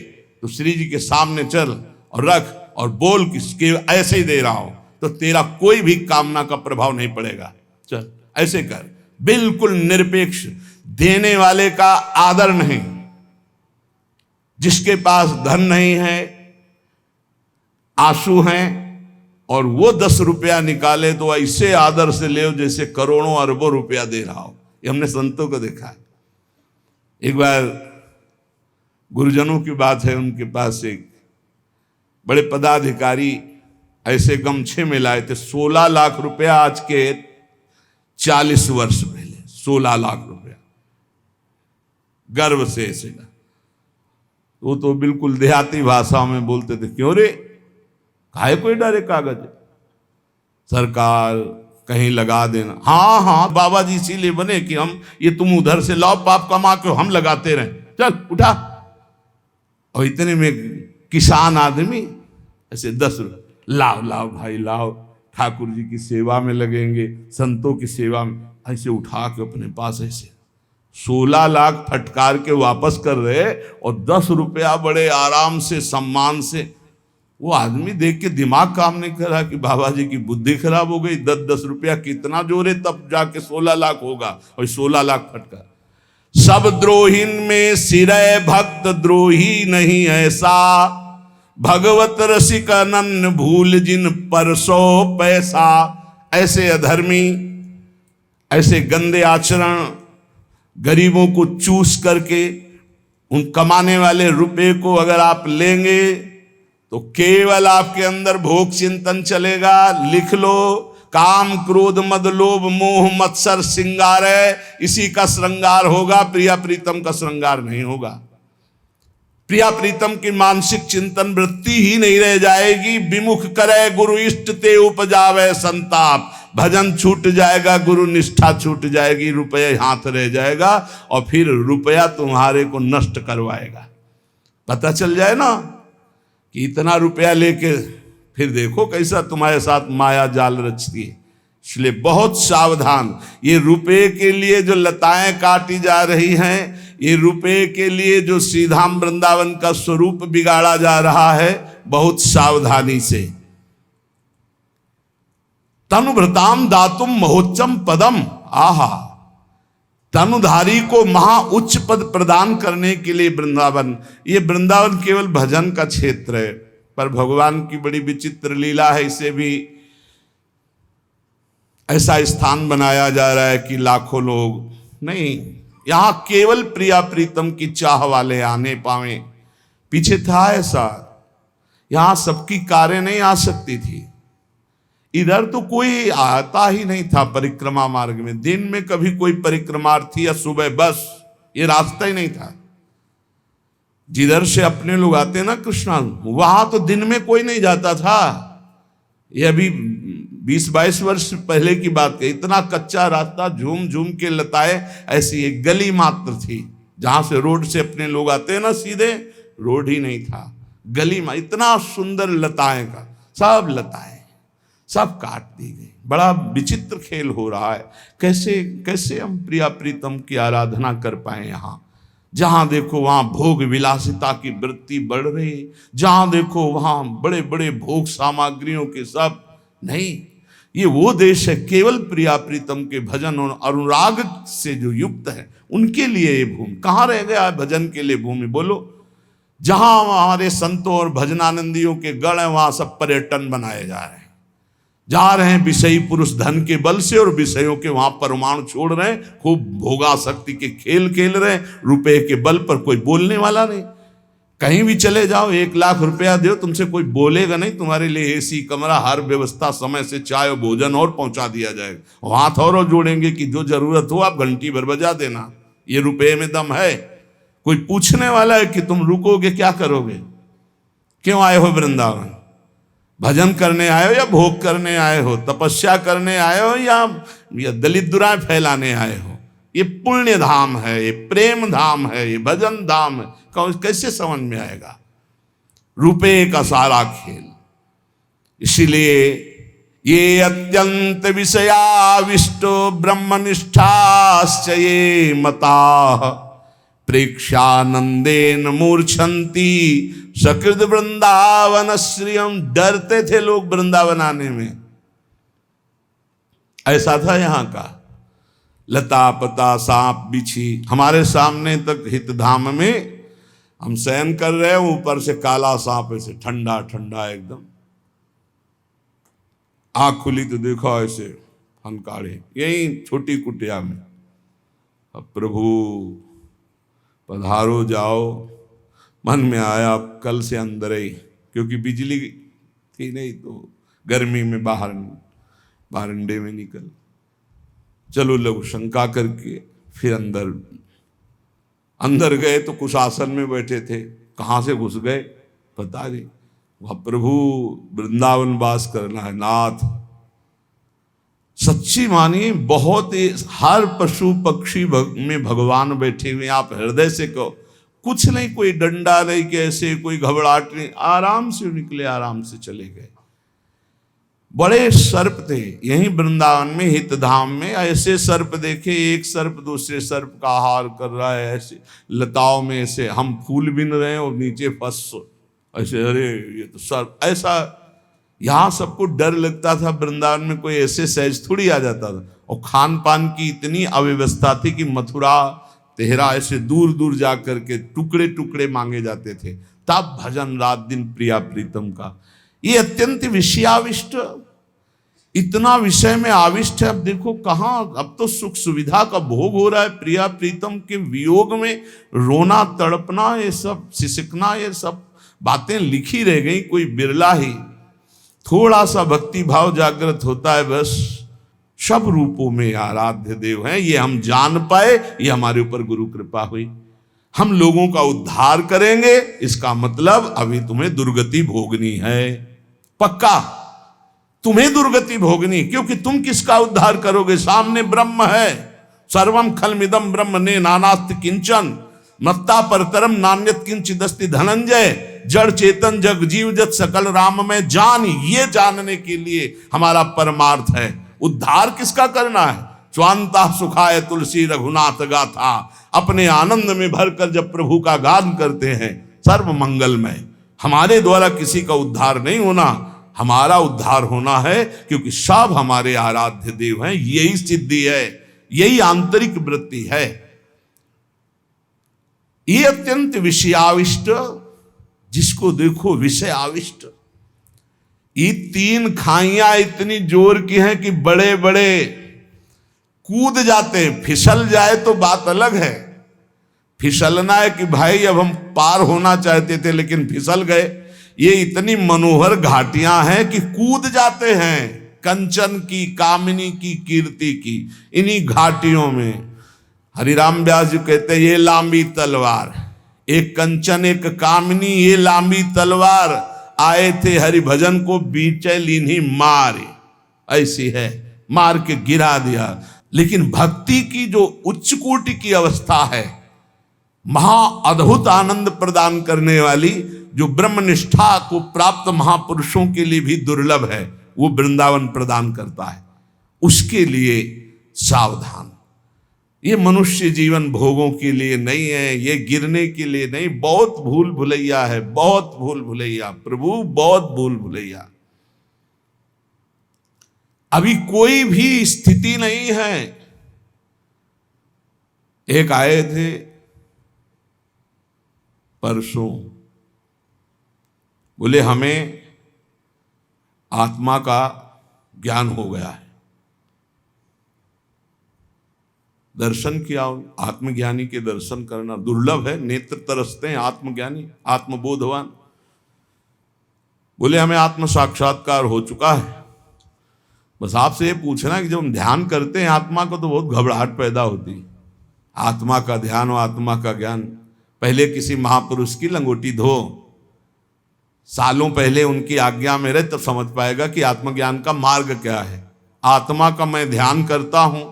तो श्री जी के सामने चल और रख और बोल कि ऐसे ही दे रहा हूं, तो तेरा कोई भी कामना का प्रभाव नहीं पड़ेगा। चल ऐसे कर, बिल्कुल निरपेक्ष, देने वाले का आदर नहीं। जिसके पास धन नहीं है, आंसू हैं, और वो 10 रुपया निकाले तो ऐसे आदर से ले जैसे करोड़ों अरबों रुपया दे रहा हो। ये हमने संतों को देखा है। एक बार गुरुजनों की बात है, उनके पास एक बड़े पदाधिकारी ऐसे गमछे में लाए थे। 16 लाख रुपया, आज के 40 वर्ष पहले 16 लाख रुपया, गर्व से ऐसे। वो तो बिल्कुल देहाती भाषा में बोलते थे, क्यों रे, काहे कोई डरे कागज, सरकार कहीं लगा देना। हाँ हाँ बाबा जी इसीलिए बने कि हम ये तुम उधर से लाओ पाप कमा के हम लगाते रहे, चल उठा। और इतने में किसान आदमी ऐसे 10 रुपये, लाओ लाओ भाई लाओ, ठाकुर जी की सेवा में लगेंगे, संतों की सेवा में, ऐसे उठा के अपने पास ऐसे 16 लाख फटकार के वापस कर रहे, और 10 रुपया बड़े आराम से सम्मान से। वो आदमी देख के दिमाग काम नहीं कर रहा कि बाबा जी की बुद्धि खराब हो गई, 10-10 रुपया कितना जोरे तब जाके 16 लाख होगा, और 16 लाख फटकार। सब द्रोहिन में सिरय भक्त द्रोही नहीं ऐसा, भगवत रसिक अनन्य भूल जिन परसो पैसा। ऐसे अधर्मी, ऐसे गंदे आचरण, गरीबों को चूस करके उन कमाने वाले रुपए को अगर आप लेंगे तो केवल आपके अंदर भोग चिंतन चलेगा। लिख लो, काम क्रोध मद लोभ मोह मत्सर श्रृंगार है, इसी का श्रृंगार होगा, प्रिया प्रीतम का श्रृंगार नहीं होगा। प्रिया प्रीतम की मानसिक चिंतन वृत्ति ही नहीं रह जाएगी। विमुख करे गुरु इष्ट ते उपजावे संताप, भजन छूट जाएगा, गुरु निष्ठा छूट जाएगी, रुपये हाथ रह जाएगा, और फिर रुपया तुम्हारे को नष्ट करवाएगा। पता चल जाए ना कि इतना रुपया लेके फिर देखो कैसा तुम्हारे साथ माया जाल रचती है। इसलिए बहुत सावधान। ये रुपये के लिए जो लताएं काटी जा रही हैं, ये रुपये के लिए जो श्रीधाम वृंदावन का स्वरूप बिगाड़ा जा रहा है, बहुत सावधानी से। तनुभृताम दातुम महोच्चम पदम, आहा, तनुधारी को महा उच्च पद प्रदान करने के लिए वृंदावन। ये वृंदावन केवल भजन का क्षेत्र है, पर भगवान की बड़ी विचित्र लीला है। इसे भी ऐसा स्थान बनाया जा रहा है कि लाखों लोग नहीं, यहां केवल प्रिया प्रीतम की चाह वाले आने पावे। पीछे था ऐसा, यहां सबकी कारें नहीं आ सकती थी। इधर तो कोई आता ही नहीं था परिक्रमा मार्ग में। दिन में कभी कोई परिक्रमार्थी या सुबह, बस ये रास्ता ही नहीं था। जिधर से अपने लोग आते ना कृष्णा, वहां तो दिन में कोई नहीं जाता था। ये अभी 20-22 वर्ष पहले की बात है। इतना कच्चा रास्ता, झूम झूम के लताएं, ऐसी एक गली मात्र थी जहां से रोड से अपने लोग आते हैं ना सीधे, रोड ही नहीं था, गली में। इतना सुंदर लताएं का, सब लताएं सब काट दी गई। बड़ा विचित्र खेल हो रहा है। कैसे कैसे हम प्रिया प्रीतम की आराधना कर पाए। यहाँ जहां देखो वहां भोग विलासिता की वृत्ति बढ़ रही, जहां देखो वहां बड़े बड़े भोग सामग्रियों के सब नहीं। ये वो देश है केवल प्रिया प्रीतम के भजन और अनुराग से जो युक्त है, उनके लिए ये भूमि। कहाँ रह गया भजन के लिए भूमि, बोलो? जहां हमारे संतों और भजनानंदियों के गढ़ हैं वहां सब पर्यटन बनाए जा रहे हैं, जा रहे हैं विषयी पुरुष धन के बल से और विषयों के वहां परमाणु छोड़ रहे हैं, खूब भोगासक्ति के खेल खेल रहे हैं, रुपए के बल पर कोई बोलने वाला नहीं। कहीं भी चले जाओ 1 लाख रुपया दो, तुमसे कोई बोलेगा नहीं, तुम्हारे लिए एसी कमरा, हर व्यवस्था, समय से चाय और भोजन और पहुंचा दिया जाएगा। हाथ और जोड़ेंगे कि जो जरूरत हो आप घंटी भर बजा देना, ये रुपए में दम है। कोई पूछने वाला है कि तुम रुकोगे, क्या करोगे, क्यों आए हो वृंदावन? भजन करने आए हो या भोग करने आए हो, तपस्या करने आए हो या दलित दुराएं फैलाने आए हो? ये पुण्य धाम है, ये प्रेम धाम है, ये भजन धाम है, कैसे समझ में आएगा? रुपए का सारा खेल। इसीलिए ये अत्यंत विषयाविष्टो ब्रह्मनिष्ठाश्च ये मता प्रेक्षानंदेन मूर्छन्ति सकृत वृंदावन श्रियम। डरते थे लोग वृंदावन आने में, ऐसा था यहाँ का। लता पता सांप बिछी हमारे सामने तक हितधाम में हम शयन कर रहे हैं, ऊपर से काला सांप ऐसे ठंडा ठंडा एकदम, आँख खुली तो देखो ऐसे हनकाड़े, यही छोटी कुटिया में। अब प्रभु पधारो जाओ, मन में आया अब कल से अंदर ही, क्योंकि बिजली थी नहीं तो गर्मी में बाहर बारंडे में निकल, चलो लघु शंका करके फिर अंदर गए तो कुछ आसन में बैठे थे, कहाँ से घुस गए पता नहीं। वह प्रभु वृंदावन वास करना है नाथ, सच्ची मानिए बहुत हर पशु पक्षी में भगवान बैठे हुए। आप हृदय से कहो, कुछ नहीं, कोई डंडा नहीं, कैसे कोई घबराहट नहीं, आराम से निकले, आराम से चले गए। बड़े सर्प थे यहीं वृंदावन में हितधाम में, ऐसे सर्प देखे, एक सर्प दूसरे सर्प का आहार कर रहा है, ऐसे लताओं में ऐसे हम फूल बिन रहे हैं और नीचे फंस ऐसे, अरे ये तो सर्प। ऐसा यहाँ सबको डर लगता था, वृंदावन में कोई ऐसे सहज थोड़ी आ जाता था। और खान पान की इतनी अव्यवस्था थी कि मथुरा तेहरा ऐसे दूर दूर जा करके टुकड़े टुकड़े मांगे जाते थे, तब भजन रात दिन प्रिया प्रीतम का। ये अत्यंत विषयाविष्ट, इतना विषय में आविष्ट है। अब देखो कहाँ, अब तो सुख सुविधा का भोग हो रहा है, प्रिया प्रीतम के वियोग में रोना तड़पना, ये सब सिसकना, ये सब बातें लिखी रह गई, कोई बिरला ही थोड़ा सा भक्ति भाव जागृत होता है, बस सब रूपों में आराध्य देव हैं। ये हम जान पाए, ये हमारे ऊपर गुरु कृपा हुई। हम लोगों का उद्धार करेंगे, इसका मतलब अभी तुम्हें दुर्गति भोगनी है, पक्का तुम्हें दुर्गति भोगनी, क्योंकि तुम किसका उद्धार करोगे? सामने ब्रह्म है, सर्वम खलमिदम ब्रह्म ने नानास्ति किंचन मत्ता परतरम नान्यत किंचिदस्ति धनंजय। जड़ चेतन जग जीव जत सकल राम में जान, ये जानने के लिए हमारा परमार्थ है। उद्धार किसका करना है? स्वांता सुखाय तुलसी रघुनाथ गाथा। अपने आनंद में भरकर जब प्रभु का गान करते हैं, सर्व मंगलमय। हमारे द्वारा किसी का उद्धार नहीं होना, हमारा उद्धार होना है, क्योंकि सब हमारे आराध्य देव हैं। यही सिद्धि है, यही आंतरिक वृत्ति है। ये अत्यंत विषयाविष्ट, जिसको देखो विषय आविष्ट। ये 3 खाइयां इतनी जोर की हैं कि बड़े बड़े कूद जाते हैं। फिसल जाए तो बात अलग है, फिसलना है कि भाई अब हम पार होना चाहते थे लेकिन फिसल गए। ये इतनी मनोहर घाटियां हैं कि कूद जाते हैं, कंचन की, कामिनी की, कीर्ति की, इन्हीं घाटियों में। हरिराम व्यास जी कहते हैं, ये लांबी तलवार, एक कंचन एक कामिनी, ये लांबी तलवार, आए थे हरि भजन को बीचे लीनी मारे। ऐसी है, मार के गिरा दिया। लेकिन भक्ति की जो उच्च कोटि की अवस्था है, महा अद्भुत आनंद प्रदान करने वाली, जो ब्रह्मनिष्ठा को प्राप्त महापुरुषों के लिए भी दुर्लभ है, वो वृंदावन प्रदान करता है। उसके लिए सावधान। ये मनुष्य जीवन भोगों के लिए नहीं है, ये गिरने के लिए नहीं। बहुत भूल भुलैया है, बहुत भूल भुलैया, प्रभु बहुत भूल भुलैया। अभी कोई भी स्थिति नहीं है। एक आए थे परसों बोले हमें आत्मा का ज्ञान हो गया है। दर्शन किया, आत्मज्ञानी के दर्शन करना दुर्लभ है, नेत्र तरसते हैं आत्मज्ञानी आत्मबोधवान। बोले हमें आत्म साक्षात्कार हो चुका है। बस आपसे ये पूछना कि जब हम ध्यान करते हैं आत्मा को तो बहुत घबराहट पैदा होती है। आत्मा का ध्यान और आत्मा का ज्ञान, पहले किसी महापुरुष की लंगोटी धो, सालों पहले उनकी आज्ञा में रहे तब समझ पाएगा कि आत्मज्ञान का मार्ग क्या है। आत्मा का मैं ध्यान करता हूं,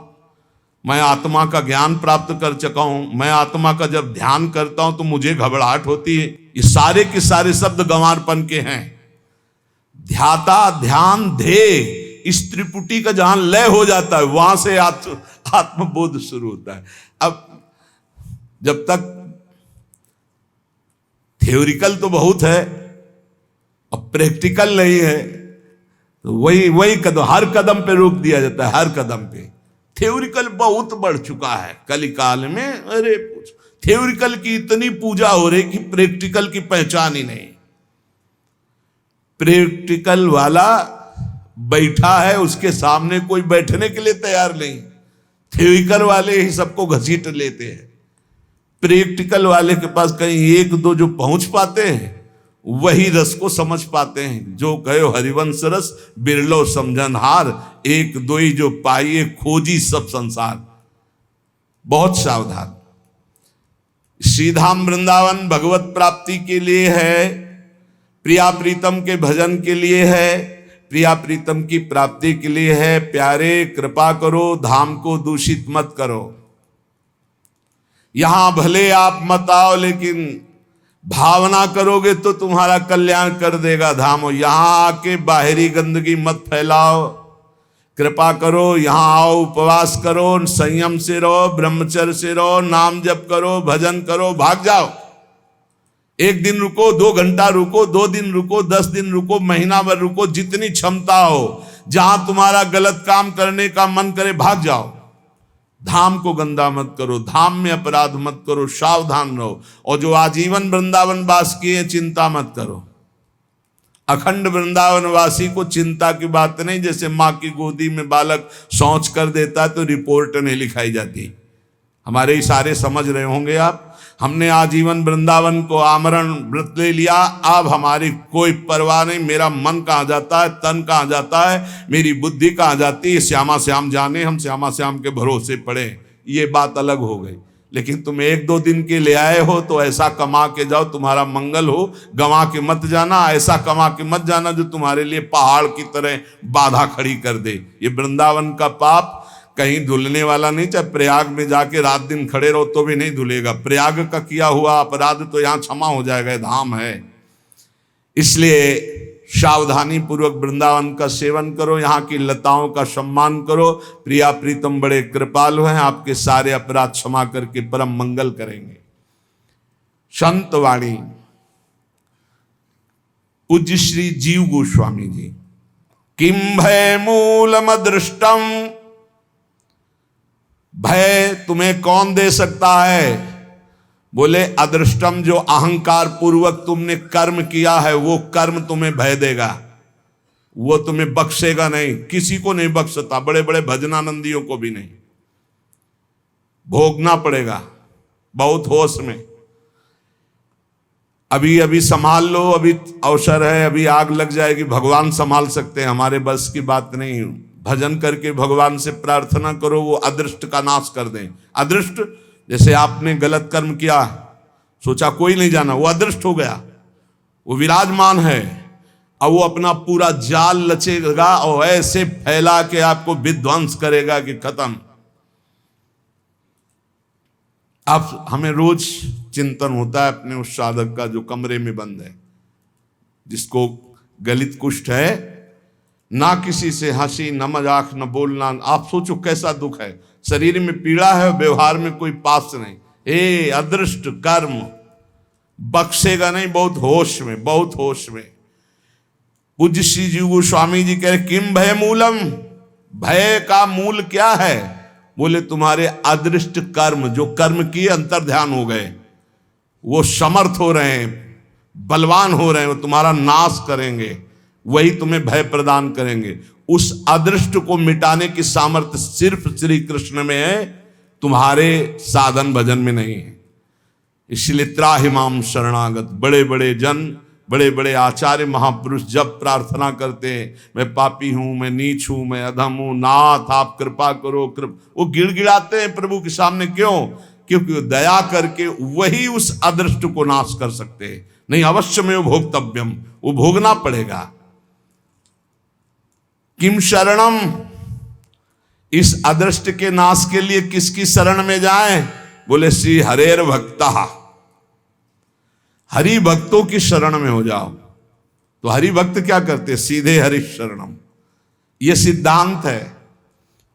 मैं आत्मा का ज्ञान प्राप्त कर चुका हूं। मैं आत्मा का जब ध्यान करता हूं तो मुझे घबराहट होती है। ये सारे के सारे शब्द गंवारपन के हैं। ध्याता ध्यान ध्येय, इस त्रिपुटी का जहां लय हो जाता है वहां से आत्मबोध शुरू होता है। अब जब तक थ्योरिकल तो बहुत है और प्रैक्टिकल नहीं है, तो वही कदम, हर कदम पे रोक दिया जाता है। हर कदम पे थ्योरिकल बहुत बढ़ चुका है कलिकाल में। अरे थ्योरिकल की इतनी पूजा हो रही कि प्रैक्टिकल की पहचान ही नहीं। प्रैक्टिकल वाला बैठा है, उसके सामने कोई बैठने के लिए तैयार नहीं। थ्योरिकल वाले ही सबको घसीट लेते हैं। प्रैक्टिकल वाले के पास कहीं एक दो जो पहुंच पाते हैं वही रस को समझ पाते हैं। जो कहो हरिवंश रस बिरलो समझनहार, एक दो ही जो पाइए खोजी सब संसार। बहुत सावधान। श्रीधाम वृंदावन भगवत प्राप्ति के लिए है, प्रिया प्रीतम के भजन के लिए है, प्रिया प्रीतम की प्राप्ति के लिए है। प्यारे कृपा करो, धाम को दूषित मत करो। यहां भले आप मत आओ, लेकिन भावना करोगे तो तुम्हारा कल्याण कर देगा धाम। यहां आके बाहरी गंदगी मत फैलाओ। कृपा करो, यहां आओ, उपवास करो, संयम से रहो, ब्रह्मचर्य से रहो, नाम जप करो, भजन करो, भाग जाओ। एक दिन रुको, 2 घंटा रुको, 2 दिन रुको, 10 दिन रुको, महीना भर रुको, जितनी क्षमता हो। जहां तुम्हारा गलत काम करने का मन करे भाग जाओ। धाम को गंदा मत करो, धाम में अपराध मत करो, सावधान रहो। और जो आजीवन वृंदावन वास किए चिंता मत करो। अखंड वृंदावन वासी को चिंता की बात नहीं। जैसे माँ की गोदी में बालक शौच कर देता है तो रिपोर्ट नहीं लिखाई जाती। हमारे इशारे समझ रहे होंगे आप। हमने आजीवन वृंदावन को आमरण व्रत ले लिया। अब हमारी कोई परवाह नहीं। मेरा मन कहाँ जाता है, तन कहाँ जाता है, मेरी बुद्धि कहाँ जाती है, श्यामा श्याम जाने। हम श्यामा श्याम के भरोसे पड़े, ये बात अलग हो गई। लेकिन तुम 1-2 दिन के ले आए हो तो ऐसा कमा के जाओ तुम्हारा मंगल हो। गंवा के मत जाना, ऐसा कमा के मत जाना जो तुम्हारे लिए पहाड़ की तरह बाधा खड़ी कर दे। ये वृंदावन का पाप कहीं धुलने वाला नहीं। चाहे प्रयाग में जाके रात दिन खड़े रहो तो भी नहीं धुलेगा। प्रयाग का किया हुआ अपराध तो यहाँ क्षमा हो जाएगा, धाम है। इसलिए सावधानी पूर्वक वृंदावन का सेवन करो, यहाँ की लताओं का सम्मान करो। प्रिया प्रीतम बड़े कृपालु हैं, आपके सारे अपराध क्षमा करके परम मंगल करेंगे। संत वाणी पूज्य श्री जीव गोस्वामी जी। किम भय मूलम दृष्टम, भय तुम्हें कौन दे सकता है? बोले अदृष्टम, जो अहंकार पूर्वक तुमने कर्म किया है वो कर्म तुम्हें भय देगा। वो तुम्हें बख्शेगा नहीं, किसी को नहीं बख्शता, बड़े बड़े भजनानंदियों को भी नहीं। भोगना पड़ेगा बहुत होश में। अभी अभी संभाल लो, अभी अवसर है, अभी आग लग जाएगी। भगवान संभाल सकते हैं, हमारे बस की बात नहीं। भजन करके भगवान से प्रार्थना करो वो अदृष्ट का नाश कर दें। अदृष्ट जैसे आपने गलत कर्म किया, सोचा कोई नहीं जाना, वो अदृष्ट हो गया, वो विराजमान है। अब वो अपना पूरा जाल लचेगा और ऐसे फैला के आपको विध्वंस करेगा कि खत्म। अब हमें रोज चिंतन होता है अपने उस साधक का जो कमरे में बंद है, जिसको गलित कुष्ठ है, ना किसी से हंसी, न मजाक, न बोलना। आप सोचो कैसा दुख है, शरीर में पीड़ा है, व्यवहार में कोई पास नहीं। हे अदृष्ट कर्म बख्शेगा नहीं, बहुत होश में, बहुत होश में। पूज्य श्री जीव गोस्वामी जी कह रहे किम भय मूलम, भय का मूल क्या है? बोले तुम्हारे अदृष्ट कर्म, जो कर्म किए अंतर ध्यान हो गए, वो समर्थ हो रहे हैं, बलवान हो रहे हैं, वो तुम्हारा नाश करेंगे, वही तुम्हें भय प्रदान करेंगे। उस अदृष्ट को मिटाने की सामर्थ्य सिर्फ श्री कृष्ण में है, तुम्हारे साधन भजन में नहीं है। इसलिए त्राहिमाम शरणागत, बड़े बड़े जन, बड़े बड़े आचार्य महापुरुष जब प्रार्थना करते हैं, मैं पापी हूं, मैं नीच हूं, मैं अधम हूं, नाथ आप कृपा करो, वो गिड़गिड़ाते हैं प्रभु के सामने। क्यों? क्योंकि वो दया करके वही उस अदृष्ट को नाश कर सकते हैं। नहीं, अवश्य में वो भोक्तव्यम, वो भोगना पड़ेगा। किम शरणम, इस अदृष्ट के नाश के लिए किसकी शरण में जाएं? बोले श्री हरेर भक्ता, हरि भक्तों की शरण में हो जाओ। तो हरि भक्त क्या करते? सीधे हरि शरणम। यह सिद्धांत है।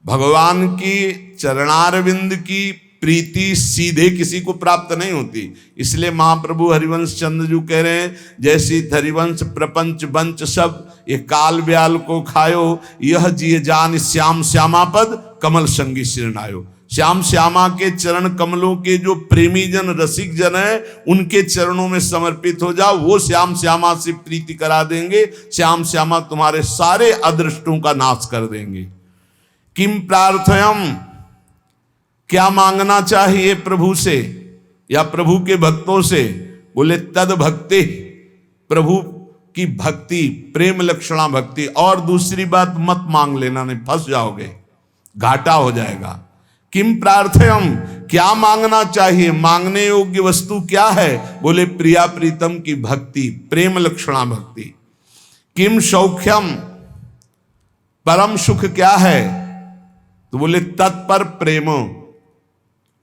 भगवान की चरणारविंद की प्रीति सीधे किसी को प्राप्त नहीं होती। इसलिए महाप्रभु हरिवंश चंद्र जी कह रहे हैं, जैसी हरिवंश प्रपंच बंच सब ये काल ब्याल को खायो, यह जिय जान श्याम श्यामापद कमल संगी सिरनायो। श्याम श्यामा के चरण कमलों के जो प्रेमी जन, रसिक जन है, उनके चरणों में समर्पित हो जाओ, वो श्याम श्यामा से प्रीति करा देंगे। श्याम श्यामा तुम्हारे सारे अदृष्टों का नाश कर देंगे। किम प्रार्थयम, क्या मांगना चाहिए प्रभु से या प्रभु के भक्तों से? बोले तद भक्ति, प्रभु की भक्ति, प्रेम लक्षणा भक्ति। और दूसरी बात मत मांग लेना, नहीं फंस जाओगे, घाटा हो जाएगा। किम प्रार्थयम, क्या मांगना चाहिए? मांगने योग्य वस्तु क्या है? बोले प्रिया प्रीतम की भक्ति, प्रेम लक्षणा भक्ति। किम सौख्यम, परम सुख क्या है? तो बोले तत्पर प्रेम,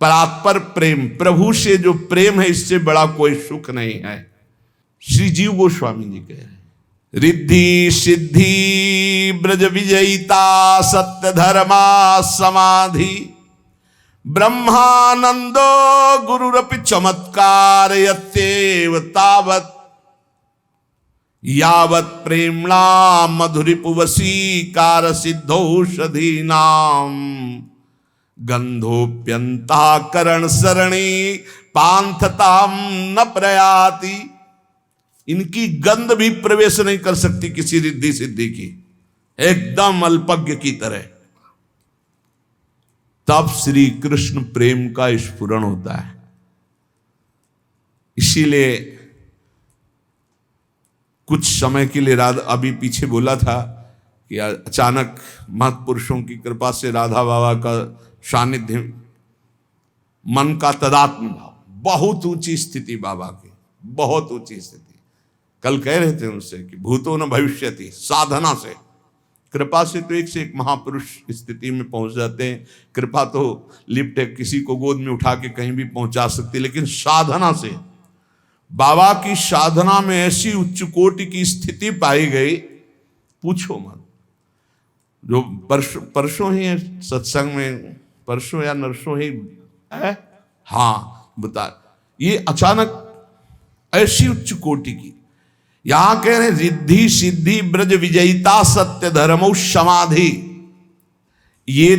परात्पर प्रेम, प्रभु से जो प्रेम है, इससे बड़ा कोई सुख नहीं है। श्री जीव गोस्वामी जी कह रहे हैं, रिद्धि सिद्धि ब्रज विजयिता सत्य धर्मा समाधि ब्रह्मानंदो गुरुरपि चमत्कार यत्येव तावत् यावत् प्रेम्णा मधुरिपुवसीकार सिद्धौषधीनाम गंधोप्यंता करण सरणी पांथताम न प्रयाति। इनकी गंध भी प्रवेश नहीं कर सकती किसी रिद्धि सिद्धि की, एकदम अल्पज्ञ की तरह। तब श्री कृष्ण प्रेम का स्फुरण होता है। इसीलिए कुछ समय के लिए राधा, अभी पीछे बोला था कि अचानक महत्पुरुषों की कृपा से राधा बाबा का सानिध्य, मन का तदात्म भाव, बहुत ऊंची स्थिति बाबा की, बहुत ऊंची स्थिति। कल कह रहे थे उनसे कि भूतो न भविष्यति, साधना से, कृपा से तो एक से एक महापुरुष स्थिति में पहुंच जाते हैं। कृपा तो लिफ्ट है, किसी को गोद में उठा के कहीं भी पहुंचा सकती, लेकिन साधना से, बाबा की साधना में ऐसी उच्च कोटि की स्थिति पाई गई, पूछो मत। जो परसों ही है सत्संग में, परसों या नरसों ही है, हाँ बता, ये अचानक ऐसी उच्च कोटि की। यहां कह रहे रिद्धि सिद्धि ब्रज विजयिता सत्य धर्मो समाधि। ये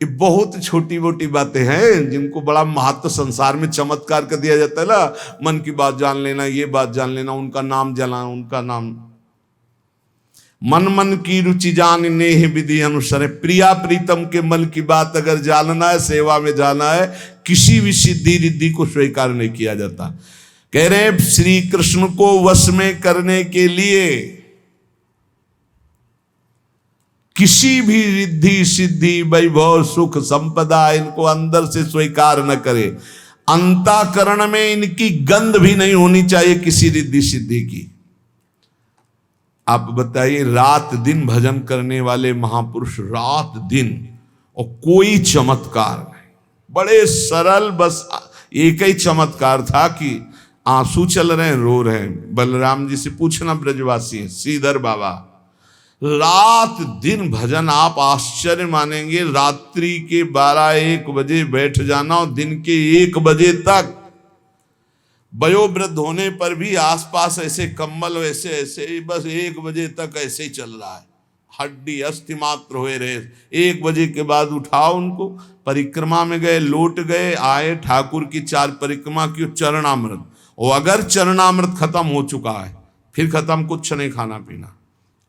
बहुत छोटी मोटी बातें हैं जिनको बड़ा महत्व संसार में चमत्कार कर दिया जाता है ना। मन की बात जान लेना, ये बात जान लेना, उनका नाम जाना, उनका नाम, मन मन की रुचि जानने ही विधि अनुसार। प्रिया प्रीतम के मन की बात अगर जानना है, सेवा में जाना है, किसी भी सिद्धि रिद्धि को स्वीकार नहीं किया जाता। कह रहे श्री कृष्ण को वश में करने के लिए किसी भी रिद्धि सिद्धि वैभव सुख संपदा इनको अंदर से स्वीकार न करे। अंतःकरण में इनकी गंध भी नहीं होनी चाहिए किसी रिद्धि सिद्धि की। आप बताइए, रात दिन भजन करने वाले महापुरुष, रात दिन, और कोई चमत्कार नहीं, बड़े सरल, बस एक ही चमत्कार था कि आंसू चल रहे हैं, रो रहे हैं। बलराम जी से पूछना, ब्रजवासी है, श्रीधर बाबा, रात दिन भजन, आप आश्चर्य मानेंगे। रात्रि के 12-1 बजे बैठ जाना और दिन के 1 बजे तक, वयोवृद्ध होने पर भी आसपास ऐसे कंबल वैसे ऐसे, बस 1 बजे तक ऐसे ही चल रहा है, हड्डी अस्थि मात्र हुए रहे। 1 बजे के बाद उठाओ उनको, परिक्रमा में गए, लौट गए, आए, ठाकुर की 4 परिक्रमा की, चरणामृत, और अगर चरणामृत खत्म हो चुका है, फिर खत्म, कुछ नहीं खाना पीना।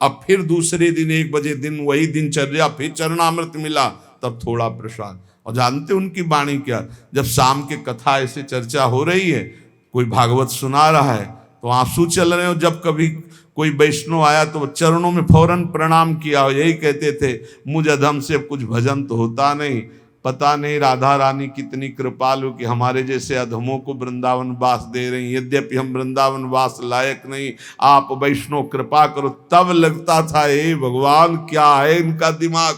अब फिर दूसरे दिन 1 बजे दिन वही दिनचर्या, फिर चरणामृत मिला तब थोड़ा प्रसाद। और जानते उनकी वाणी क्या, जब शाम के कथा ऐसे चर्चा हो रही है, कोई भागवत सुना रहा है तो आंसू चल रहे हो, जब कभी कोई वैष्णव आया तो चरणों में फौरन प्रणाम किया, यही कहते थे मुझ अधम से कुछ भजन तो होता नहीं। पता नहीं राधा रानी कितनी कृपालु कि हमारे जैसे अधमों को वृंदावन वास दे रही। यद्यपि हम वृंदावन वास लायक नहीं, आप वैष्णव कृपा करो। तब लगता था हे भगवान क्या है इनका दिमाग,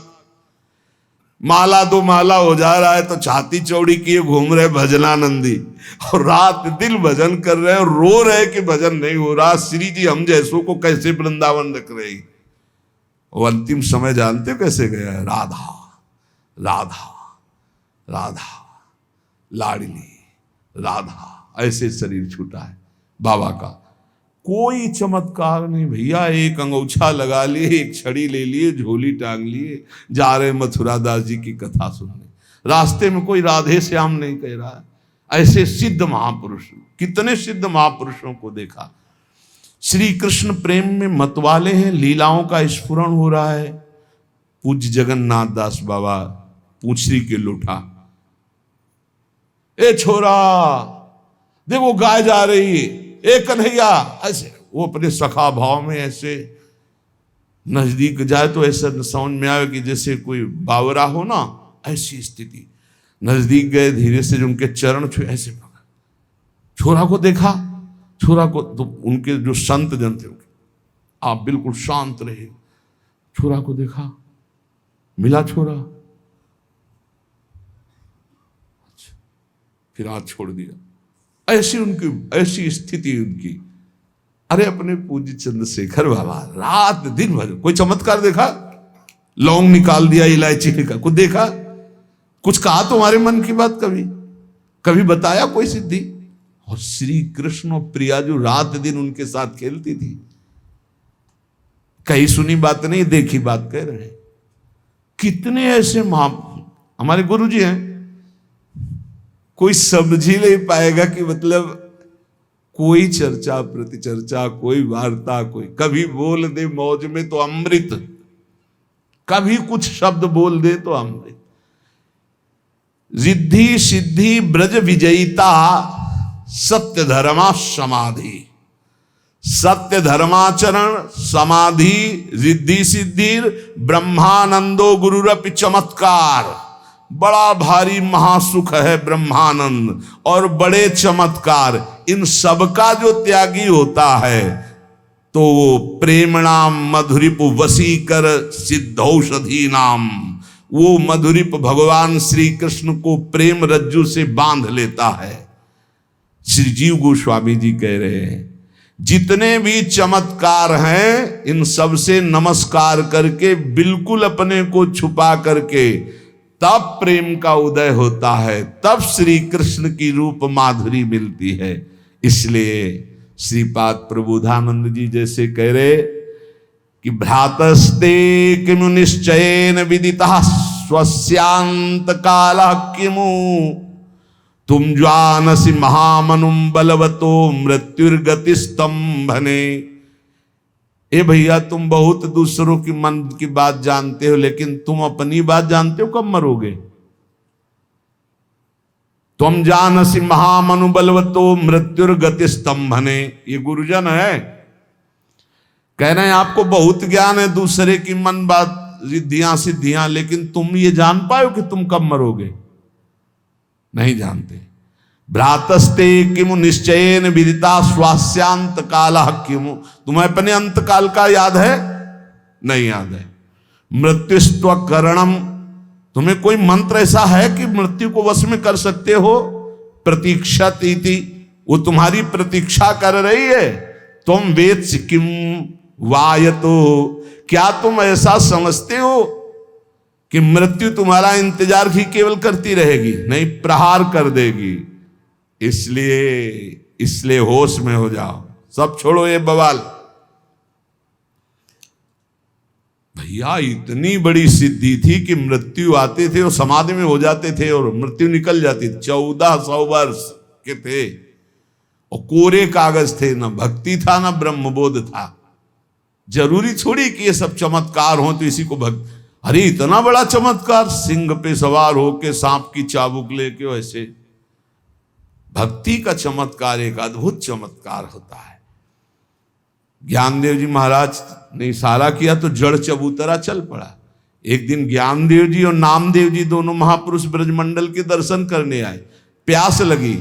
माला दो माला हो जा रहा है तो छाती चौड़ी किए घूम रहे भजनानंदी, और रात दिन भजन कर रहे हैं, रो रहे कि भजन नहीं हो रहा। श्री जी हम जैसों को कैसे वृंदावन रख रही। और अंतिम समय जानते हो कैसे गया है, राधा राधा राधा लाडली राधा, ऐसे शरीर छूटा है बाबा का। कोई चमत्कार नहीं भैया, एक अंगूछा लगा लिए, एक छड़ी ले लिए, झोली टांग लिए, जा रहे मथुरा दास जी की कथा सुनने। रास्ते में कोई राधे श्याम नहीं कह रहा है। ऐसे सिद्ध महापुरुष, कितने सिद्ध महापुरुषों को देखा। श्री कृष्ण प्रेम में मतवाले हैं, लीलाओं का स्फुरण हो रहा है। पूज्य जगन्नाथ दास बाबा पूंछरी के लोटा, ए छोरा देखो गाय जा रही है, ए कन्हैया, ऐसे वो अपने सखा भाव में ऐसे नजदीक जाए तो ऐसा समझ में आए कि जैसे कोई बावरा हो ना, ऐसी स्थिति। नजदीक गए, धीरे से जो उनके चरण छुए, ऐसे पकड़। छोरा को देखा, छोरा को तो उनके जो संत जन थे, आप बिल्कुल शांत रहे। छोरा को देखा, मिला छोरा, अच्छा, फिर हाथ छोड़ दिया। ऐसी उनकी, ऐसी स्थिति उनकी। अरे अपने पूज्य चंद्रशेखर बाबा रात दिन भर, कोई चमत्कार देखा? लौंग निकाल दिया, इलायची निकाल, कुछ देखा? कुछ कहा तुम्हारे मन की बात? कभी बताया कोई सिद्धि? और श्री कृष्ण और प्रिया जो रात दिन उनके साथ खेलती थी, कहीं सुनी बात नहीं, देखी बात कह रहे हैं। कितने ऐसे हमारे गुरु जी हैं, कोई समझ ही नहीं पाएगा कि मतलब कोई चर्चा प्रतिचर्चा, कोई वार्ता, कोई कभी बोल दे मौज में तो अमृत, कभी कुछ शब्द बोल दे तो अमृत। रिद्धि सिद्धि ब्रज विजयिता सत्य धर्मा समाधि, सत्य धर्माचरण समाधि रिद्धि सिद्धि ब्रह्मानंदो गुरुरपि चमत्कार। बड़ा भारी महासुख है ब्रह्मानंद और बड़े चमत्कार। इन सबका जो त्यागी होता है तो वो प्रेमणाम मधुरिप वसीकर सिद्धौषधि नाम, वो मधुरिप भगवान श्री कृष्ण को प्रेम रज्जु से बांध लेता है। श्री जीव गोस्वामी जी कह रहे हैं जितने भी चमत्कार हैं इन सब से नमस्कार करके, बिल्कुल अपने को छुपा करके तब प्रेम का उदय होता है, तब श्री कृष्ण की रूप माधुरी मिलती है। इसलिए श्रीपाद प्रबोधानंद जी जैसे कह रहे कि भ्रातस्ते किमु निश्चयेन विदितः स्वस्यांत कालः किमु, तुम जानसि महामनुम बलवतो मृत्युर्गति स्तंभने। ए भैया तुम बहुत दूसरों की मन की बात जानते हो, लेकिन तुम अपनी बात जानते हो कब मरोगे? तुम जानसि महामनु बलवतो मृत्युर्गति स्तंभने। ये गुरुजन है, कह रहे हैं आपको बहुत ज्ञान है दूसरे की मन बात रिद्धियां सिद्धियां, लेकिन तुम ये जान पाओ कि तुम कब मरोगे? नहीं जानते। भ्रातस्ते किमु निश्चयेन विदिता स्वास्यांत कालः किमु, तुम्हें अपने अंत काल का याद है? नहीं याद है। मृत्युस्त्व करणम, तुम्हें कोई मंत्र ऐसा है कि मृत्यु को वश में कर सकते हो? प्रतीक्षत इति, वो तुम्हारी प्रतीक्षा कर रही है। तुम वेद किम वायतो, क्या तुम ऐसा समझते हो कि मृत्यु तुम्हारा इंतजार ही केवल करती रहेगी? नहीं, प्रहार कर देगी। इसलिए होश में हो जाओ, सब छोड़ो ये बवाल। भैया इतनी बड़ी सिद्धि थी कि मृत्यु आते थे और समाधि में हो जाते थे और मृत्यु निकल जाती। 1400 वर्ष के थे और कोरे कागज थे, न भक्ति था न ब्रह्मबोध था। जरूरी थोड़ी कि ये सब चमत्कार हो तो इसी को भक्त। अरे इतना बड़ा चमत्कार, सिंह पे सवार होके सांप की चाबुक लेके, वैसे भक्ति का चमत्कार एक अद्भुत चमत्कार होता है। ज्ञानदेव जी महाराज ने इशारा किया तो जड़ चबूतरा चल पड़ा। एक दिन ज्ञानदेव जी और नामदेव जी दोनों महापुरुष ब्रजमंडल के दर्शन करने आए। प्यास लगी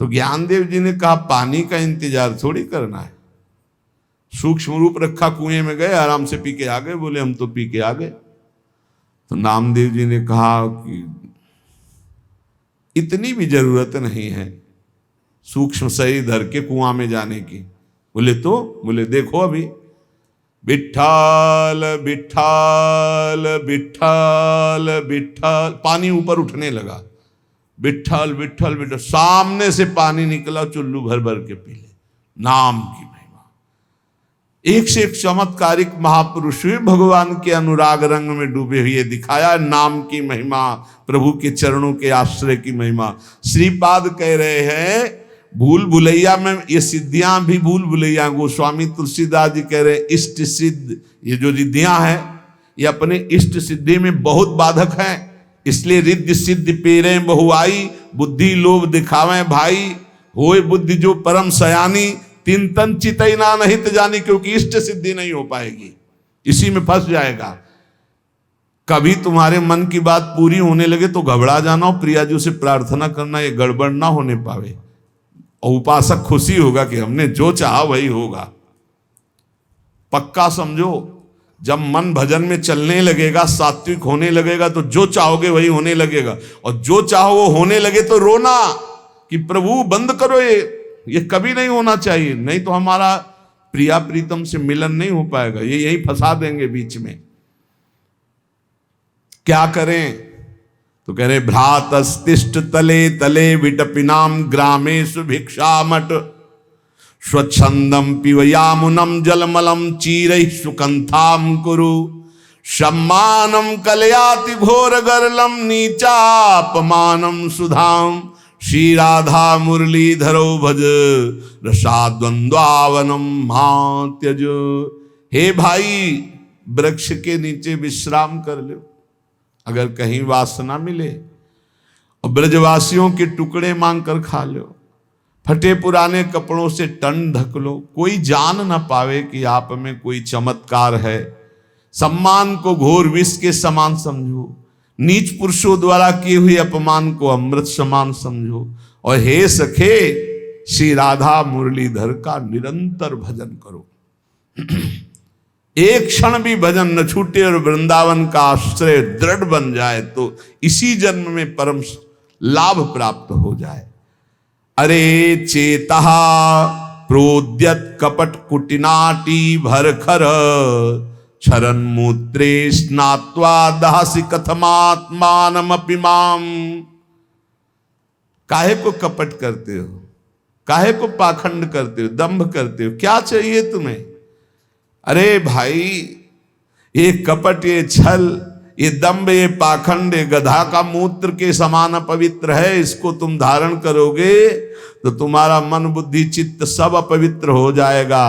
तो ज्ञानदेव जी ने कहा पानी का इंतजार थोड़ी करना है। सूक्ष्म रूप रखा, कुएं में गए, आराम से पी के आ गए। बोले हम तो पी के आ गए। तो नामदेव जी ने कहा कि इतनी भी जरूरत नहीं है सूक्ष्म शरीर धर के कुआं में जाने की। बोले देखो अभी विठ्ठल विठ्ठल विठ्ठल विठ्ठल, पानी ऊपर उठने लगा। विठ्ठल विठ्ठल विठ्ठल, सामने से पानी निकला, चुल्लू भर भर के पी ले। नाम की महिमा, एक से एक चमत्कारिक महापुरुष भगवान के अनुराग रंग में डूबे हुए दिखाया। नाम की महिमा, प्रभु के चरणों के आश्रय की महिमा। श्रीपाद कह रहे हैं भूल भुलैया में ये सिद्धियां भी भूल भुलैया। गोस्वामी तुलसीदास जी कह रहे हैं इष्ट सिद्ध, ये जो रिद्धियां हैं ये अपने इष्ट सिद्धि में बहुत बाधक हैं। इसलिए रिद्धि सिद्धि पेरे बहुआई, बुद्धि लोभ दिखावे भाई। होए बुद्धि जो परम सयानी, तीन तन चितई ना नहीं तो जानी। क्योंकि इष्ट सिद्धि नहीं हो पाएगी, इसी में फंस जाएगा। कभी तुम्हारे मन की बात पूरी होने लगे तो घबरा जाना और प्रियाजू से प्रार्थना करना ये गड़बड़ ना होने पावे। और उपासक खुशी होगा कि हमने जो चाहा वही होगा। पक्का समझो, जब मन भजन में चलने लगेगा, सात्विक होने लगेगा, तो जो चाहोगे वही होने लगेगा। और जो चाहो वो होने लगे तो रोना कि प्रभु बंद करो, ये कभी नहीं होना चाहिए। नहीं तो हमारा प्रिया प्रीतम से मिलन नहीं हो पाएगा। ये यही फंसा देंगे बीच में। क्या करें? तो कह रहे भ्रातस्तिष्ठ तले तले विटपिनाम ग्रामेषु भिक्षामट स्वच्छंदम पिबयामुनम जलमलम चीरैः सुकंथाम कुरु सम्मानम कलयाति घोर गरलम नीचापमानम सुधाम श्री राधा मुरलीधरो भज रसाद्वंद्वावनम मात्यज। हे भाई, वृक्ष के नीचे विश्राम कर लो अगर कहीं वासना मिले, और ब्रजवासियों के टुकड़े मांग कर खा लो। फटे पुराने कपड़ों से तन ढक लो, कोई जान ना पावे कि आप में कोई चमत्कार है। सम्मान को घोर विष के समान समझो, नीच पुरुषों द्वारा किए हुए अपमान को अमृत समान समझो। और हे सखे, श्री राधा मुरलीधर का निरंतर भजन करो। एक क्षण भी भजन न छूटे और वृंदावन का आश्रय दृढ़ बन जाए तो इसी जन्म में परम लाभ प्राप्त हो जाए। अरे चेतः प्रोद्यत कपट कुटिनाटी भरखर क्षरन मूत्रे स्नात्वा दहसि कथमात्मानमपि माम। काहे को कपट करते हो, काहे को पाखंड करते हो, दंभ करते हो, क्या चाहिए तुम्हें? अरे भाई, ये कपट, ये छल, ये दंभ, ये पाखंड, ये गधा का मूत्र के समान अपवित्र है। इसको तुम धारण करोगे तो तुम्हारा मन बुद्धि चित्त सब अपवित्र हो जाएगा।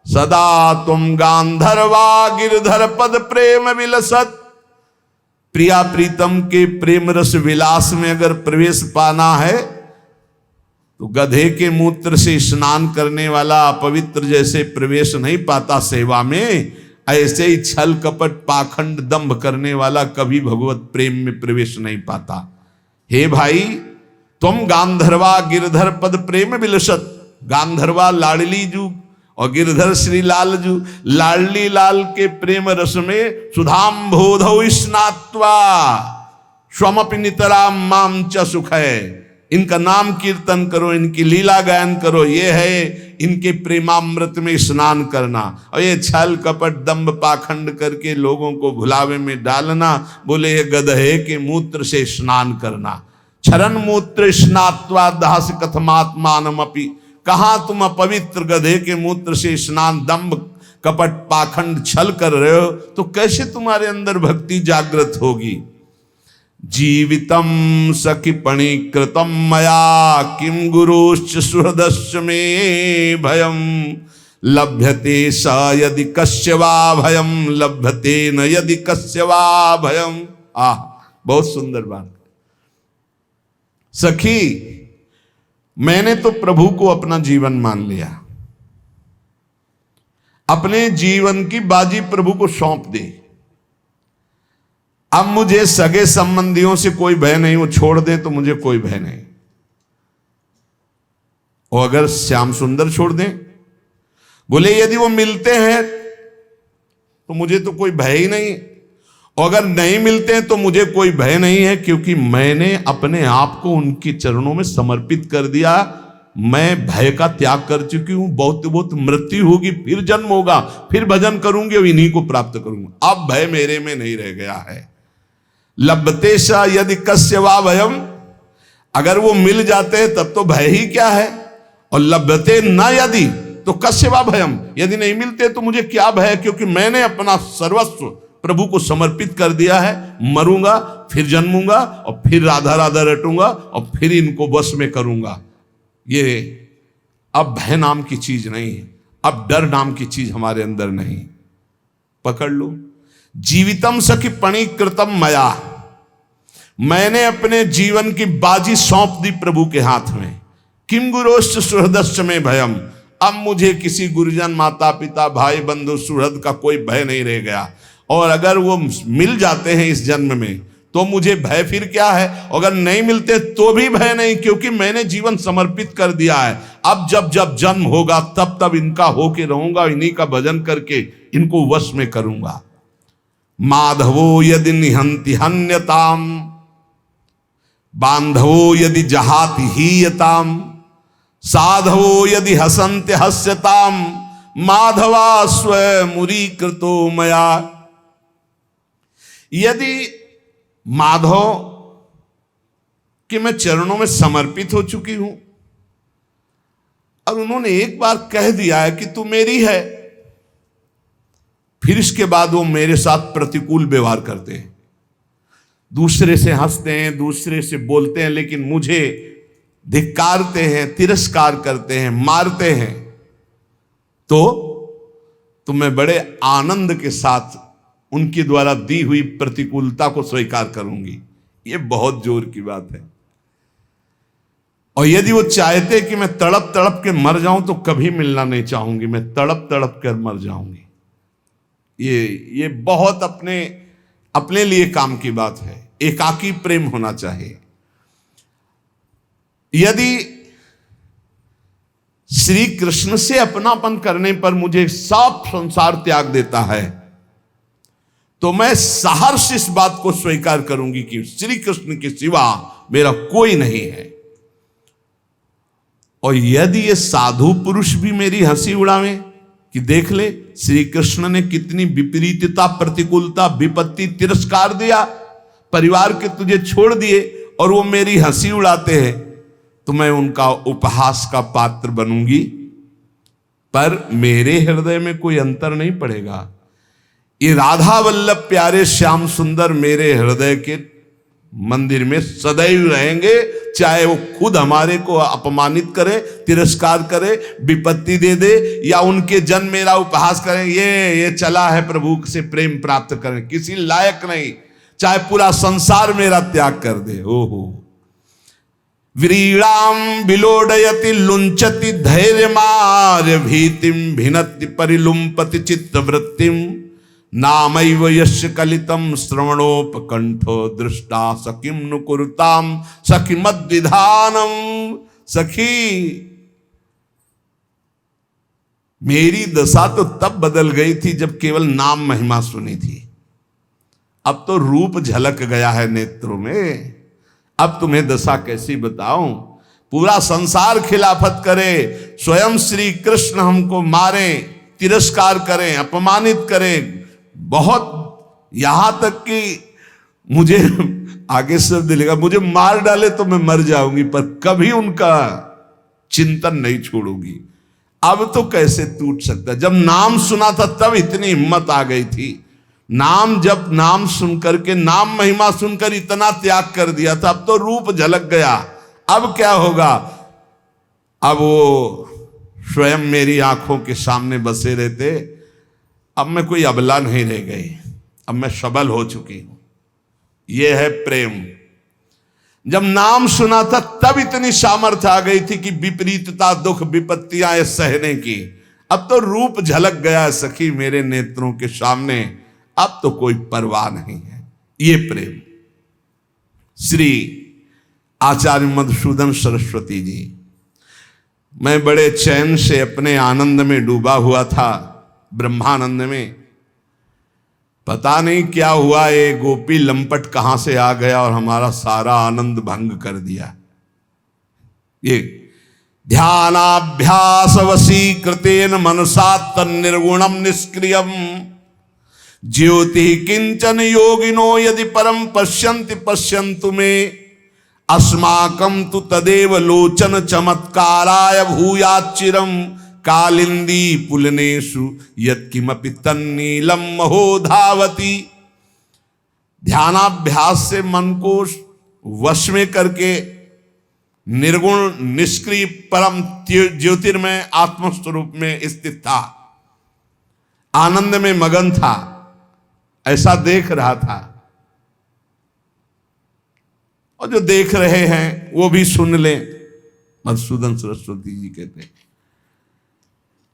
सदा तुम गांधर्वा गिरधर पद प्रेम विलसत। प्रिया प्रीतम के प्रेम रस विलास में अगर प्रवेश पाना है तो गधे के मूत्र से स्नान करने वाला अपवित्र जैसे प्रवेश नहीं पाता सेवा में, ऐसे ही छल कपट पाखंड दंभ करने वाला कभी भगवत प्रेम में प्रवेश नहीं पाता। हे भाई, तुम गांधर्वा गिरधर पद प्रेम विलसत। गांधर्वा लाडली जू और गिरधर श्री लाल जू, लाडली लाल के प्रेम रस में सुधाम बोधौ स्नात्वा स्वमपि नितराम माम च सुख है। इनका नाम कीर्तन करो, इनकी लीला गायन करो, ये है इनके प्रेमामृत में स्नान करना। और ये छल कपट दंभ पाखंड करके लोगों को भुलावे में डालना, बोले ये गधे के मूत्र से स्नान करना। क्षरन मूत्र स्नात्वा दहसि कथमात्मानमपि। कहाँ तुम अपवित्र गधे के मूत्र से स्नान दंभ कपट पाखंड छल कर रहे हो तो कैसे तुम्हारे अंदर भक्ति जागृत होगी? जीवितम सखि पणीकृतम मया किम गुरुश्च सुहृदस्य मे भयम लभ्यते स यदि कस्य वा भयम लभ्यते न यदि कस्य वा भयम। बहुत सुंदर बात। सखी, मैंने तो प्रभु को अपना जीवन मान लिया, अपने जीवन की बाजी प्रभु को सौंप दी। अब मुझे सगे संबंधियों से कोई भय नहीं, वो छोड़ दे तो मुझे कोई भय नहीं। और अगर श्याम सुंदर छोड़ दें, बोले यदि वो मिलते हैं तो मुझे तो कोई भय ही नहीं, और अगर नहीं मिलते हैं तो मुझे कोई भय नहीं है, क्योंकि मैंने अपने आप को उनके चरणों में समर्पित कर दिया। मैं भय का त्याग कर चुकी हूं। बहुत बहुत मृत्यु होगी, फिर जन्म होगा, फिर भजन करूंगी और इन्हीं को प्राप्त करूंगा। अब भय मेरे में नहीं रह गया है। लभते सा यदि कस्य वा भयम, अगर वो मिल जाते हैं तब तो भय ही क्या है, और लभते न यदि तो कस्य वा भयम, यदि नहीं मिलते तो मुझे क्या भय, क्योंकि मैंने अपना सर्वस्व प्रभु को समर्पित कर दिया है। मरूंगा, फिर जन्मूंगा, और फिर राधा राधा रटूंगा, और फिर इनको वश में करूंगा। ये अब भय नाम की चीज नहीं है, अब डर नाम की चीज हमारे अंदर नहीं। पकड़ लो। जीवितम सखि पणीकृतम मया, मैंने अपने जीवन की बाजी सौंप दी प्रभु के हाथ में। किम गुरोश्च सुहृदस्य में भयम, अब मुझे किसी गुरुजन, माता पिता, भाई बंधु, सुहृद का कोई भय नहीं रह गया। और अगर वो मिल जाते हैं इस जन्म में तो मुझे भय फिर क्या है, अगर नहीं मिलते तो भी भय नहीं, क्योंकि मैंने जीवन समर्पित कर दिया है। अब जब जब जन्म होगा तब तब इनका होके रहूंगा, इन्हीं का भजन करके इनको वश में करूंगा। माधवो यदि निहंति हन्यताम, बांधवो यदि जहाति हीयताम, साधवो यदि हसन्ते हस्यताम, माधवा स्वमुरी कृतो मया। यदि माधव कि मैं चरणों में समर्पित हो चुकी हूं, और उन्होंने एक बार कह दिया है कि तू मेरी है, फिर इसके बाद वो मेरे साथ प्रतिकूल व्यवहार करते हैं, दूसरे से हंसते हैं, दूसरे से बोलते हैं, लेकिन मुझे धिक्कारते हैं, तिरस्कार करते हैं, मारते हैं, तो मैं बड़े आनंद के साथ उनके द्वारा दी हुई प्रतिकूलता को स्वीकार करूंगी। ये बहुत जोर की बात है। और यदि वो चाहते कि मैं तड़प तड़प के मर जाऊं तो कभी मिलना नहीं चाहूंगी, मैं तड़प तड़प कर मर जाऊंगी। ये बहुत अपने लिए काम की बात है। एकाकी प्रेम होना चाहिए। यदि श्री कृष्ण से अपनापन करने पर मुझे सब संसार त्याग देता है तो मैं सहर्ष इस बात को स्वीकार करूंगी कि श्री कृष्ण के सिवा मेरा कोई नहीं है। और यदि ये साधु पुरुष भी मेरी हंसी उड़ावे कि देख ले श्री कृष्ण ने कितनी विपरीतता, प्रतिकूलता, विपत्ति, तिरस्कार दिया, परिवार के तुझे छोड़ दिए और वो मेरी हंसी उड़ाते हैं, तो मैं उनका उपहास का पात्र बनूंगी, पर मेरे हृदय में कोई अंतर नहीं पड़ेगा। ये राधा वल्लभ प्यारे श्याम सुंदर मेरे हृदय के मंदिर में सदैव रहेंगे, चाहे वो खुद हमारे को अपमानित करे, तिरस्कार करे, विपत्ति दे दे, या उनके जन मेरा उपहास करें। ये चला है प्रभु से प्रेम प्राप्त करें, किसी लायक नहीं, चाहे पूरा संसार मेरा त्याग कर दे। ओहो व्रीड़ाम विलोडयति लुंचति धैर्यमार्य भीतिम भिनति परिलुम्पति चित्तवृत्तिम नामैव यस्य कलितम श्रवणोपकंठो दृष्टा सखिम नुकुरुताम सखिमद्विधानम। सखी, मेरी दशा तो तब बदल गई थी जब केवल नाम महिमा सुनी थी। अब तो रूप झलक गया है नेत्रों में। अब तुम्हें दशा कैसी बताऊं। पूरा संसार खिलाफत करे, स्वयं श्री कृष्ण हमको मारे, तिरस्कार करें, अपमानित करें, बहुत, यहां तक कि मुझे आगे शब्द लिखा, मुझे मार डाले तो मैं मर जाऊंगी, पर कभी उनका चिंतन नहीं छोड़ूंगी। अब तो कैसे टूट सकता। जब नाम सुना था तब इतनी हिम्मत आ गई थी, नाम जब नाम सुनकर के नाम महिमा सुनकर इतना त्याग कर दिया था, अब तो रूप झलक गया। अब क्या होगा? अब वो स्वयं मेरी आंखों के सामने बसे रहते। अब मैं कोई अबला नहीं रह गई, अब मैं सबल हो चुकी हूं। यह है प्रेम। जब नाम सुना था तब इतनी सामर्थ्य आ गई थी कि विपरीतता, दुख, विपत्तियां सहने की। अब तो रूप झलक गया सखी मेरे नेत्रों के सामने, अब तो कोई परवाह नहीं है। ये प्रेम। श्री आचार्य मधुसूदन सरस्वती जी, मैं बड़े चैन से अपने आनंद में डूबा हुआ था, ब्रह्मानंद में। पता नहीं क्या हुआ, ये गोपी लंपट कहां से आ गया और हमारा सारा आनंद भंग कर दिया। ये ध्यानाभ्यास वशीकृतेन मनसा तन्निर्गुणम निष्क्रियम ज्योति किंचन योगिनो यदि परम पश्यन्ति पश्यन्तु मे अस्माकं तु तदेव लोचन चमत्काराय भूयाच्चिरम कालिंदी पुलनेषु यत्किमपि तन्नीलम महो धावती। ध्यानाभ्यास से मन को वश में करके निर्गुण निष्क्रिय परम ज्योतिर्मय आत्मस्वरूप में स्थित था, आनंद में मगन था, ऐसा देख रहा था। और जो देख रहे हैं वो भी सुन लें। मधुसूदन सरस्वती जी कहते हैं,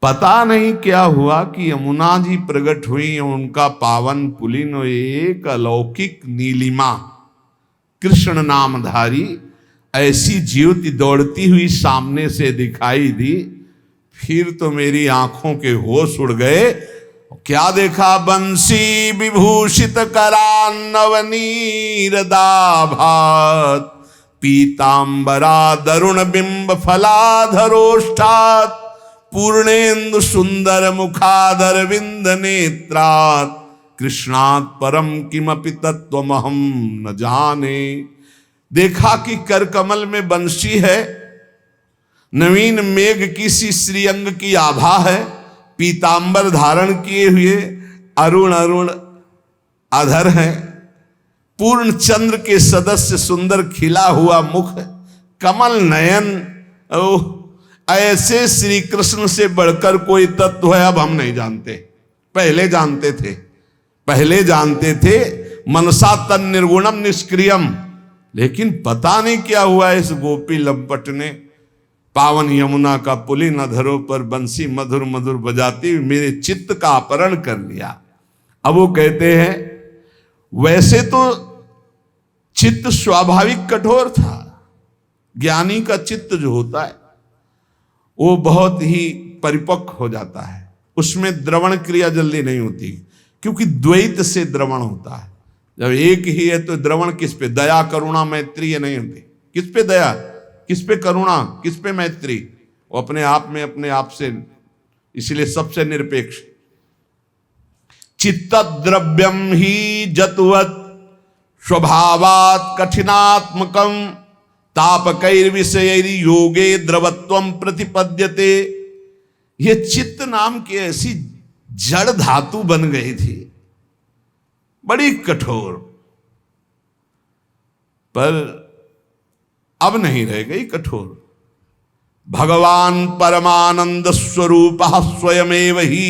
पता नहीं क्या हुआ कि यमुना जी प्रकट हुई और उनका पावन पुलिन एक अलौकिक नीलिमा कृष्ण नामधारी ऐसी ज्योति दौड़ती हुई सामने से दिखाई दी। फिर तो मेरी आंखों के होश उड़ गए। क्या देखा? बंसी विभूषित करान्नवनीरदाभात पीतांबरा दरुण बिंब फलाधरोष्ठात पूर्णेन्दु सुंदर मुखादर विंद नेत्रात कृष्णात् परम किमपि तत्वमहम न जाने। देखा कि करकमल में बंसी है, नवीन मेघ की सी श्रीअंग की आभा है, पीतांबर धारण किए हुए अरुण अरुण अधर है, पूर्ण चंद्र के सदस्य सुंदर खिला हुआ मुख, कमल नयन। ओह, ऐसे श्री कृष्ण से बढ़कर कोई तत्व है अब हम नहीं जानते। पहले जानते थे, पहले जानते थे मनसा तन निर्गुणम निष्क्रियम। लेकिन पता नहीं क्या हुआ, इस गोपी लंपट ने पावन यमुना का पुलिन अधरों पर बंसी मधुर मधुर बजाती हुई मेरे चित्त का अपहरण कर लिया। अब वो कहते हैं, वैसे तो चित्त स्वाभाविक कठोर था। ज्ञानी का चित्त जो होता है वो बहुत ही परिपक्व हो जाता है, उसमें द्रवण क्रिया जल्दी नहीं होती, क्योंकि द्वैत से द्रवण होता है। जब एक ही है तो द्रवण किस पे? दया करुणा मैत्री ये नहीं होती। किस पे दया, किस पे करुणा, किस पे मैत्री? वो अपने आप में अपने आप से, इसलिए सबसे निरपेक्ष। चित्त द्रव्यम ही जतुवत स्वभावात कठिनात्मकम तापकैर विषयैर योगे द्रवत्वम प्रतिपद्यते। ये चित्त नाम की ऐसी जड़ धातु बन गई थी, बड़ी कठोर, पर अब नहीं रह गई कठोर। भगवान परमानंद स्वरूप स्वयमेव ही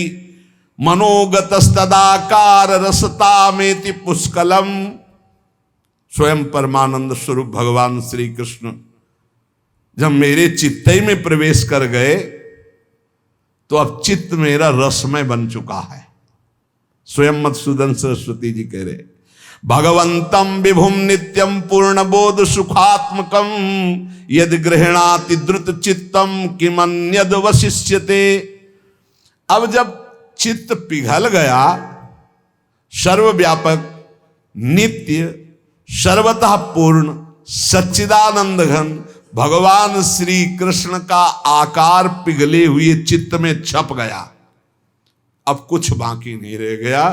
मनोगतस्तदाकार रसतामेति पुष्कलम। स्वयं परमानंद स्वरूप भगवान श्री कृष्ण जब मेरे चित्त में प्रवेश कर गए तो अब चित्त मेरा रसमय बन चुका है। स्वयं मधुसूदन सरस्वती जी कह रहे, भगवंतम विभुम नित्यम पूर्ण बोध सुखात्मकम यद गृहणाति द्रुत चित्तम किमन्यद वशिष्यते। अब जब चित्त पिघल गया, सर्वव्यापक नित्य सर्वतः पूर्ण सच्चिदानंद घन भगवान श्री कृष्ण का आकार पिघले हुए चित्त में छप गया, अब कुछ बाकी नहीं रह गया।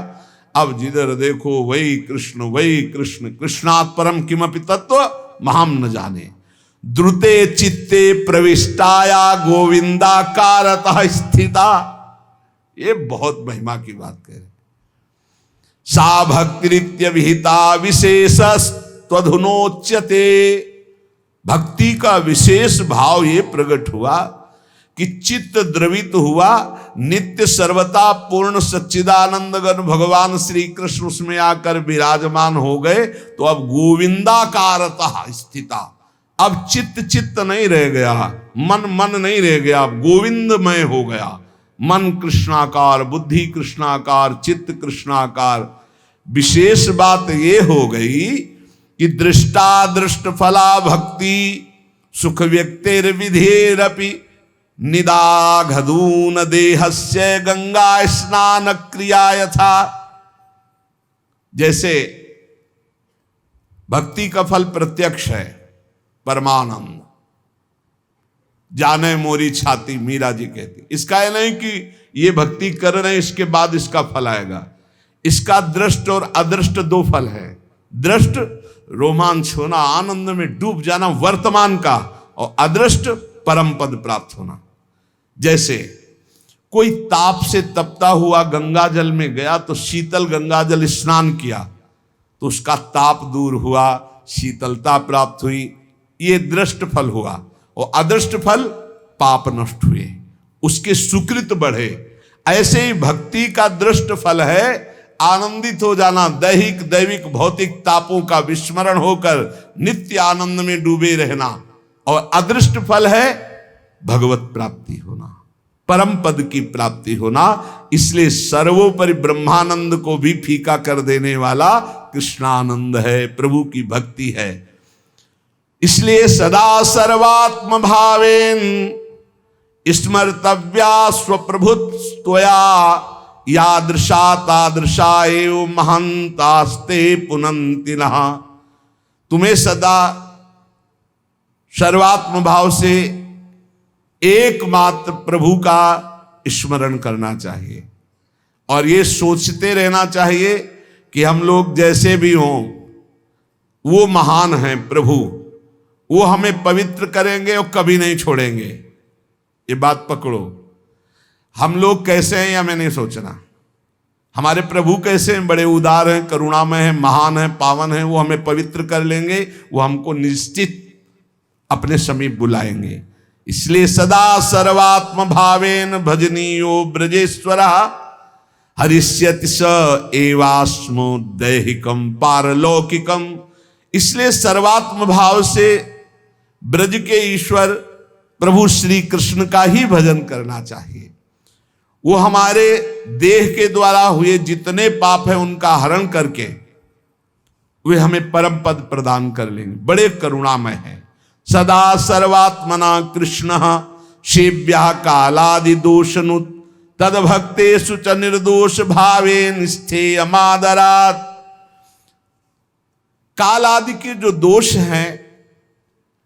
अब जिधर देखो वही कृष्ण, वही कृष्ण, कृष्णात् परम किमपि तत्व महाम न जाने। द्रुते चित्ते प्रविष्टाया गोविंदाकारतः स्थिता। ये बहुत महिमा की बात कह रहे। सा भक्तिरित्य विहिता विशेष त्वधुनोच्यते। भक्ति का विशेष भाव ये प्रकट हुआ कि चित्त द्रवित हुआ, नित्य सर्वता पूर्ण सच्चिदानंद घन भगवान श्री कृष्ण उसमें आकर विराजमान हो गए। तो अब गोविंदाकारतः स्थिता, अब चित्त नहीं रह गया, मन नहीं रह गया, अब गोविंदमय हो गया। मन कृष्णाकार, बुद्धि कृष्णाकार, चित्त कृष्णाकार। विशेष बात ये हो गई कि दृष्टा दृष्ट फला भक्ति सुख व्यक्तिर्विधेरपि निदाघदून देहस्य गंगा स्नान क्रिया यथा। जैसे भक्ति का फल प्रत्यक्ष है, परमानंद जाने मोरी छाती, मीरा जी कहती। इसका यह नहीं कि ये भक्ति कर रहे हैं इसके बाद इसका फल आएगा। इसका दृष्ट और अदृष्ट दो फल है। दृष्ट रोमांच होना, आनंद में डूब जाना वर्तमान का, और अदृष्ट परम पद प्राप्त होना। जैसे कोई ताप से तपता हुआ गंगा जल में गया तो शीतल गंगा जल स्नान किया तो उसका ताप दूर हुआ, शीतलता प्राप्त हुई, ये दृष्ट फल हुआ। और अदृष्ट फल पाप नष्ट हुए, उसके सुकृत बढ़े। ऐसे ही भक्ति का दृष्ट फल है आनंदित हो जाना, दैहिक दैविक भौतिक तापों का विस्मरण होकर नित्य आनंद में डूबे रहना। और अदृष्ट फल है भगवत प्राप्ति होना, परम पद की प्राप्ति होना। इसलिए सर्वोपरि ब्रह्मानंद को भी फीका कर देने वाला कृष्णानंद है, प्रभु की भक्ति है। इसलिए सदा सर्वात्म भावेन स्मर्तव्या स्वप्रभुत्वया यादृशा तादृशा एव महंतास्ते पुनन्ति नः। तुम्हें सदा सर्वात्म भाव से एकमात्र प्रभु का स्मरण करना चाहिए और ये सोचते रहना चाहिए कि हम लोग जैसे भी हों वो महान हैं प्रभु, वो हमें पवित्र करेंगे और कभी नहीं छोड़ेंगे। ये बात पकड़ो। हम लोग कैसे हैं या मैं नहीं सोचना, हमारे प्रभु कैसे हैं, बड़े उदार हैं, करुणामय हैं, महान हैं, पावन हैं, वो हमें पवित्र कर लेंगे, वो हमको निश्चित अपने समीप बुलाएंगे। इसलिए सदा सर्वात्म भावेन भजनीयो ब्रजेश्वरा हरिष्यति स एवास्मो दैहिकम पारलौकिकम। इसलिए सर्वात्म भाव से ब्रज के ईश्वर प्रभु श्री कृष्ण का ही भजन करना चाहिए। वो हमारे देह के द्वारा हुए जितने पाप हैं उनका हरण करके वे हमें परम पद प्रदान कर लेंगे। बड़े करुणामय हैं। सदा सर्वात्मना कृष्ण सेव्या कालादि दोषनुत तद भक्तेषु च निर्दोष भावेन स्थेयमादरात्। काल आदि के जो दोष हैं,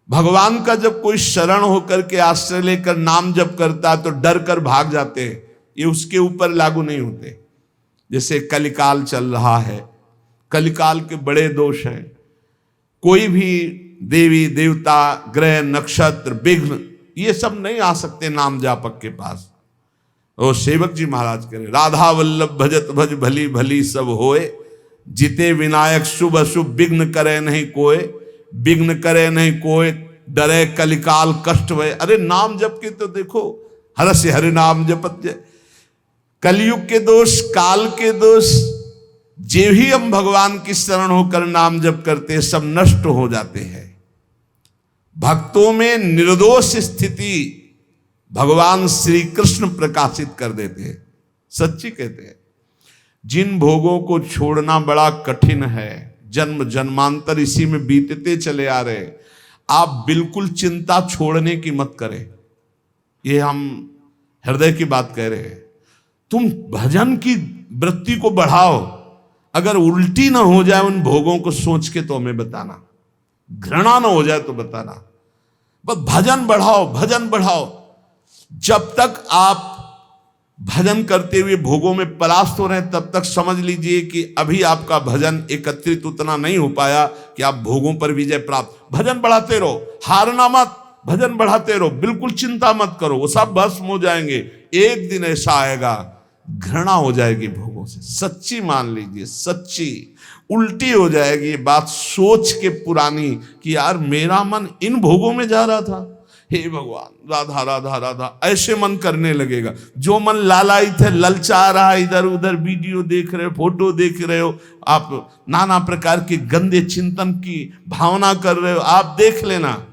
भगवान का जब कोई शरण होकर के आश्रय लेकर नाम जप करता है तो डर कर भाग जाते हैं, ये उसके ऊपर लागू नहीं होते। जैसे कलिकाल चल रहा है, कलिकाल के बड़े दोष हैं। कोई भी देवी देवता ग्रह नक्षत्र विघ्न ये सब नहीं आ सकते नाम जापक के पास। और सेवक जी महाराज कह रहे राधा वल्लभ भजत भज भली भली सब होए, जिते विनायक शुभ अशुभ विघ्न करे नहीं कोय, विघ्न करे नहीं कोय डरे कलिकाल कष्ट भय। अरे नाम जप के तो देखो, हर से हरि नाम जपत जय। कलयुग के दोष, काल के दोष, जे भी हम भगवान की शरण होकर नाम जप करते सब नष्ट हो जाते हैं। भक्तों में निर्दोष स्थिति भगवान श्री कृष्ण प्रकाशित कर देते हैं। सच्ची कहते हैं, जिन भोगों को छोड़ना बड़ा कठिन है, जन्म जन्मांतर इसी में बीतते चले आ रहे, आप बिल्कुल चिंता छोड़ने की मत करें। ये हम हृदय की बात कह रहे हैं। तुम भजन की वृत्ति को बढ़ाओ। अगर उल्टी ना हो जाए उन भोगों को सोच के तो हमें बताना, घृणा ना हो जाए तो बताना। बस भजन बढ़ाओ, भजन बढ़ाओ। जब तक आप भजन करते हुए भोगों में परास्त हो रहे हैं तब तक समझ लीजिए कि अभी आपका भजन एकत्रित उतना नहीं हो पाया कि आप भोगों पर विजय प्राप्त। भजन बढ़ाते रहो, हारना मत, भजन बढ़ाते रहो, बिल्कुल चिंता मत करो, वो सब भस्म हो जाएंगे। एक दिन ऐसा आएगा घृणा हो जाएगी भोगों से, सच्ची मान लीजिए, सच्ची। उल्टी हो जाएगी ये बात सोच के पुरानी कि यार मेरा मन इन भोगों में जा रहा था, हे भगवान राधा राधा राधा, ऐसे मन करने लगेगा। जो मन लालायित है, ललचा रहा है, इधर उधर वीडियो देख रहे हो, फोटो देख रहे हो, आप नाना प्रकार के गंदे चिंतन की भावना कर रहे हो, आप देख लेना,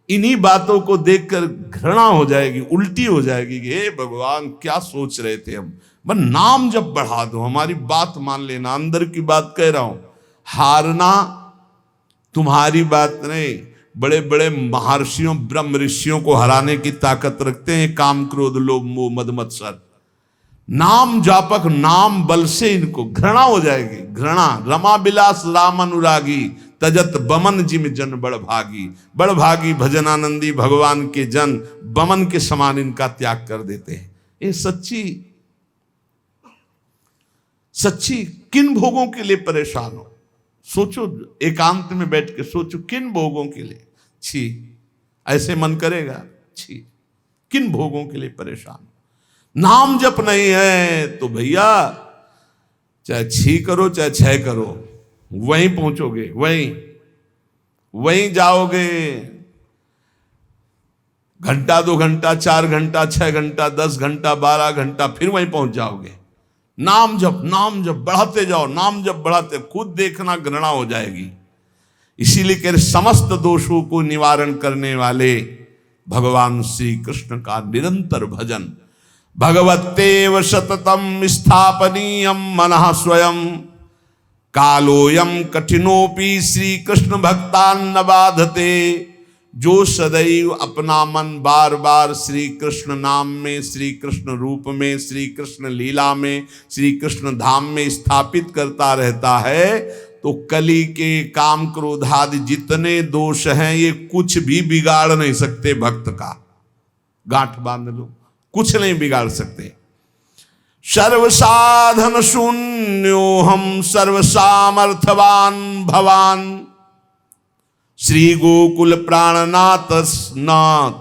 इन्हीं बातों को देखकर घृणा हो जाएगी, उल्टी हो जाएगी कि हे भगवान क्या सोच रहे थे हम। बस नाम जब बढ़ा दो, हमारी बात मान लेना, अंदर की बात कह रहा हूं। हारना तुम्हारी बात नहीं, बड़े बड़े महर्षियों ब्रह्म ऋषियों को हराने की ताकत रखते हैं काम क्रोध लोभ मोह मद मत्सर। नाम जापक, नाम बल से इनको घृणा हो जाएगी, घृणा। रमा बिलास राम अनुरागी, तजत बमन जिम जन बड़ भागी। बड़ भागी भजनानंदी भगवान के जन बमन के समान इनका त्याग कर देते हैं। ये सच्ची किन भोगों के लिए परेशान हो? सोचो, एकांत में बैठ के सोचो, किन भोगों के लिए? छी, ऐसे मन करेगा, छी, किन भोगों के लिए परेशान? नाम जप नहीं है तो भैया चाहे छी करो चाहे छह करो, वहीं पहुंचोगे, वहीं जाओगे। घंटा 2 घंटा 4 घंटा 6 घंटा 10 घंटा 12 घंटा फिर वहीं पहुंच जाओगे। नाम जप बढ़ाते जाओ, नाम जप बढ़ाते, खुद देखना घृणा हो जाएगी। इसीलिए कह समस्त दोषों को निवारण करने वाले भगवान श्री कृष्ण का निरंतर भजन। भगवतेव सततम स्थापनीयम मनः स्वयं, कालोयम कठिनोपि श्री कृष्ण भक्तान बाधते। जो सदैव अपना मन बार बार श्री कृष्ण नाम में, श्री कृष्ण रूप में, श्री कृष्ण लीला में, श्री कृष्ण धाम में स्थापित करता रहता है, तो कली के काम क्रोध आदि जितने दोष हैं ये कुछ भी बिगाड़ नहीं सकते भक्त का। गांठ बांध लो, कुछ नहीं बिगाड़ सकते। सर्व साधन शून्यो हम सर्व सामर्थवान भवान, श्री गोकुल प्राणनाथ न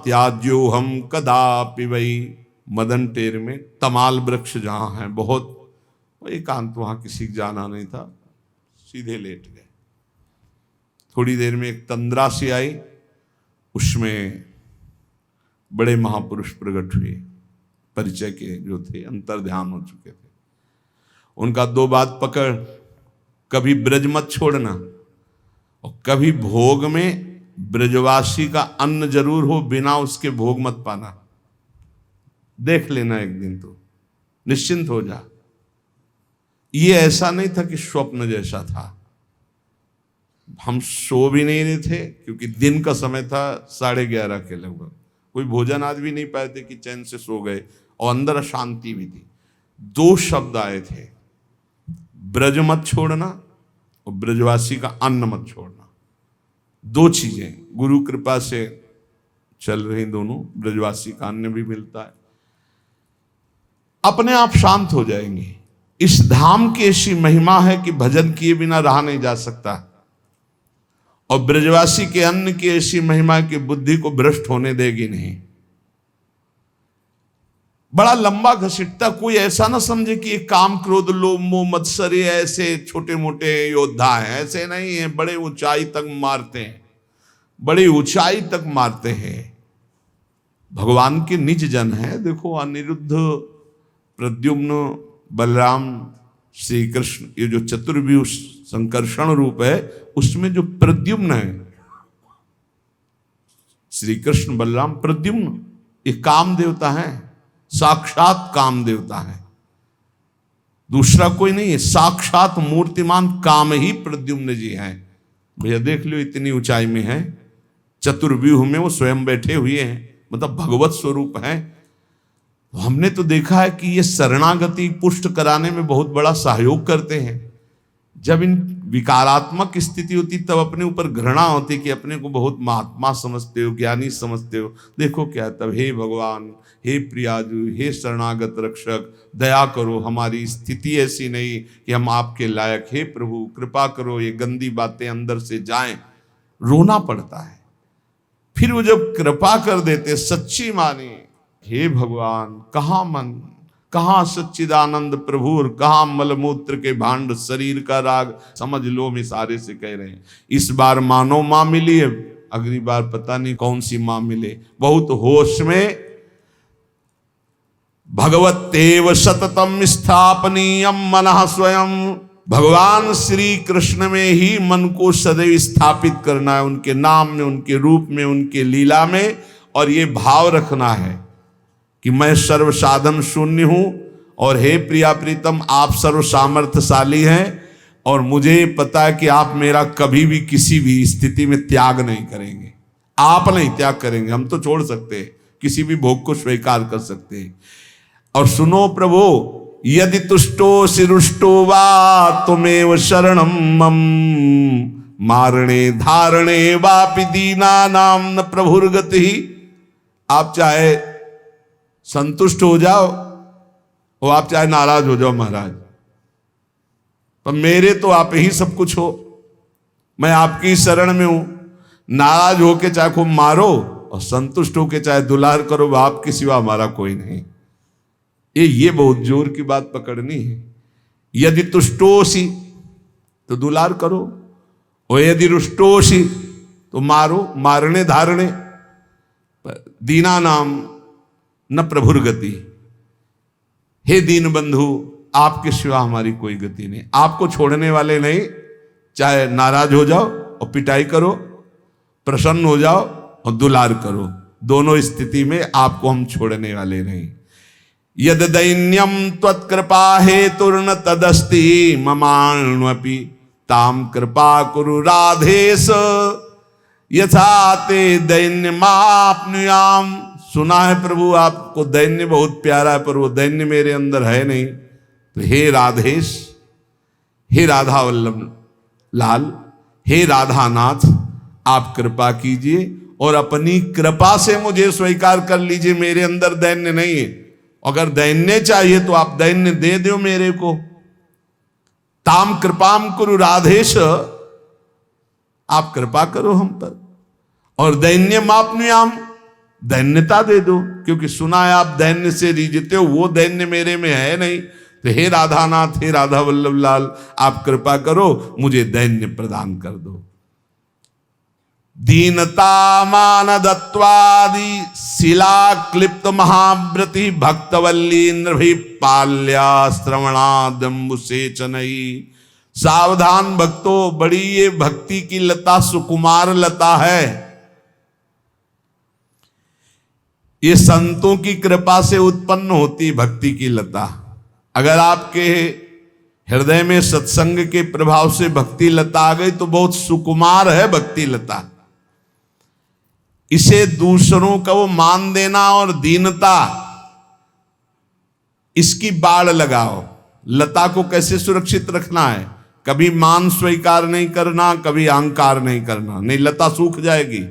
त्याज्यो हम कदापि वही। मदन टेर में तमाल वृक्ष जहां है बहुत, एकांत, वहां किसी को जाना नहीं था, सीधे लेट गए। थोड़ी देर में एक तंद्रा सी आई, उसमें बड़े महापुरुष प्रकट हुए, परिचय के जो थे, अंतर ध्यान हो चुके थे। उनका 2 बात पकड़, कभी ब्रज मत छोड़ना और कभी भोग में ब्रजवासी का अन्न जरूर हो, बिना उसके भोग मत पाना। देख लेना एक दिन, तो निश्चिंत हो जा। ये ऐसा नहीं था कि स्वप्न जैसा था। हम सो भी नहीं रहे थे क्योंकि दिन का समय था, 11:30 के लगभग। कोई भोजन आज भी नहीं पाए थे कि चैन से सो गए, और अंदर अशांति भी थी। 2 शब्द आए थे, ब्रज मत छोड़ना और ब्रजवासी का अन्न मत छोड़ना। 2 चीजें गुरु कृपा से चल रही दोनों। ब्रजवासी का अन्न भी मिलता है, अपने आप शांत हो जाएंगे। इस धाम की ऐसी महिमा है कि भजन किए बिना रहा नहीं जा सकता, और ब्रजवासी के अन्न की ऐसी महिमा की बुद्धि को भ्रष्ट होने देगी नहीं। बड़ा लंबा घसीटता, कोई ऐसा ना समझे कि ये काम क्रोध लोभ मोह मत्सर ऐसे छोटे मोटे योद्धा हैं, ऐसे नहीं है। बड़े ऊंचाई तक मारते हैं, बड़ी ऊंचाई तक मारते हैं। भगवान के निज जन है। देखो अनिरुद्ध, प्रद्युम्न, बलराम, श्री कृष्ण, ये जो चतुर्व्यूह संकर्षण रूप है, उसमें जो प्रद्युम्न है, श्री कृष्ण बलराम प्रद्युम्न, ये काम देवता है, साक्षात काम देवता है, दूसरा कोई नहीं है। साक्षात मूर्तिमान काम ही प्रद्युम्न जी हैं। भैया देख लो, इतनी ऊंचाई में है, चतुर्व्यूह में वो स्वयं बैठे हुए हैं, मतलब भगवत स्वरूप है। तो हमने तो देखा है कि ये शरणागति पुष्ट कराने में बहुत बड़ा सहयोग करते हैं। जब इन विकारात्मक स्थिति होती तब अपने ऊपर घृणा होती कि अपने को बहुत महात्मा समझते हो, ज्ञानी समझते हो। देखो क्या, तब हे भगवान, हे प्रियाजू, हे शरणागत रक्षक, दया करो, हमारी स्थिति ऐसी नहीं कि हम आपके लायक, हे प्रभु कृपा करो, ये गंदी बातें अंदर से जाएं। रोना पड़ता है। फिर वो जब कृपा कर देते, सच्ची माने, हे भगवान, कहाँ मन, कहाँ सच्चिदानंद प्रभु और कहाँ मलमूत्र के भांड, शरीर का राग, समझ लो हम इशारे से कह रहे हैं। इस बार मानो माँ मिली है, अगली बार पता नहीं कौन सी माँ मिले। बहुत होश में भगवतेव सततम स्थापनीयम मनः स्वयं, भगवान श्री कृष्ण में ही मन को सदैव स्थापित करना है, उनके नाम में, उनके रूप में, उनके लीला में। और ये भाव रखना है कि मैं सर्व साधन शून्य हूं और हे प्रिया प्रीतम आप सर्व सामर्थ्यशाली हैं और मुझे पता है कि आप मेरा कभी भी किसी भी स्थिति में त्याग नहीं करेंगे। आप नहीं त्याग करेंगे, हम तो छोड़ सकते हैं, किसी भी भोग को स्वीकार कर सकते हैं। और सुनो प्रभु, यदि तुष्टोऽसि रुष्टो वा तुमेव शरणं मम, मारणे धारणे वापि दीनानां न प्रभुर्गति। आप चाहे संतुष्ट हो जाओ और आप चाहे नाराज हो जाओ महाराज, पर मेरे तो आप ही सब कुछ हो, मैं आपकी शरण में हूं। नाराज होके चाहे खूब मारो और संतुष्ट होके चाहे दुलार करो, आपके सिवा हमारा कोई नहीं। ये बहुत जोर की बात पकड़नी है। यदि तुष्टोषि तो दुलार करो और यदि रुष्टोषि तो मारो, मारने धारणे। दीना नाम न प्रभुर गति, हे दीन बंधु आपके सिवा हमारी कोई गति नहीं, आपको छोड़ने वाले नहीं। चाहे नाराज हो जाओ और पिटाई करो, प्रसन्न हो जाओ और दुलार करो, दोनों स्थिति में आपको हम छोड़ने वाले नहीं। यद दैन्यम त्वत्कृपा हेतुर्न तदस्ति ममाण्वपि ताम कृपा कुरु राधेश यथा ते दैन्य माप्नुयाम। सुना है प्रभु आपको दैन्य बहुत प्यारा है, पर वो दैन्य मेरे अंदर है नहीं। तो हे राधेश, हे राधा वल्लभ लाल, हे राधानाथ, आप कृपा कीजिए और अपनी कृपा से मुझे स्वीकार कर लीजिए। मेरे अंदर दैन्य नहीं है, अगर दैन्य चाहिए तो आप दैन्य दे दो मेरे को। ताम कृपाम कुरु राधेश, आप कृपा करो हम पर। और दैन्य मापनुयाम, दैन्यता दे दो, क्योंकि सुना है आप दैन्य से रीझते हो, वो दैन्य मेरे में है नहीं। तो हे राधानाथ, हे राधा वल्लभ लाल, आप कृपा करो, मुझे दैन्य प्रदान कर दो। दीनता मान दत्वादि शिला क्लिप्त महाव्रति भक्तवल्ली नृभि पाल्या श्रवणादम्बुसेचनई। सावधान भक्तों, बड़ी ये भक्ति की लता सुकुमार लता है। ये संतों की कृपा से उत्पन्न होती भक्ति की लता। अगर आपके हृदय में सत्संग के प्रभाव से भक्ति लता आ गई तो बहुत सुकुमार है भक्ति लता। इसे दूसरों का वो मान देना और दीनता, इसकी बाड़ लगाओ। लता को कैसे सुरक्षित रखना है? कभी मान स्वीकार नहीं करना, कभी अहंकार नहीं करना, नहीं लता सूख जाएगी।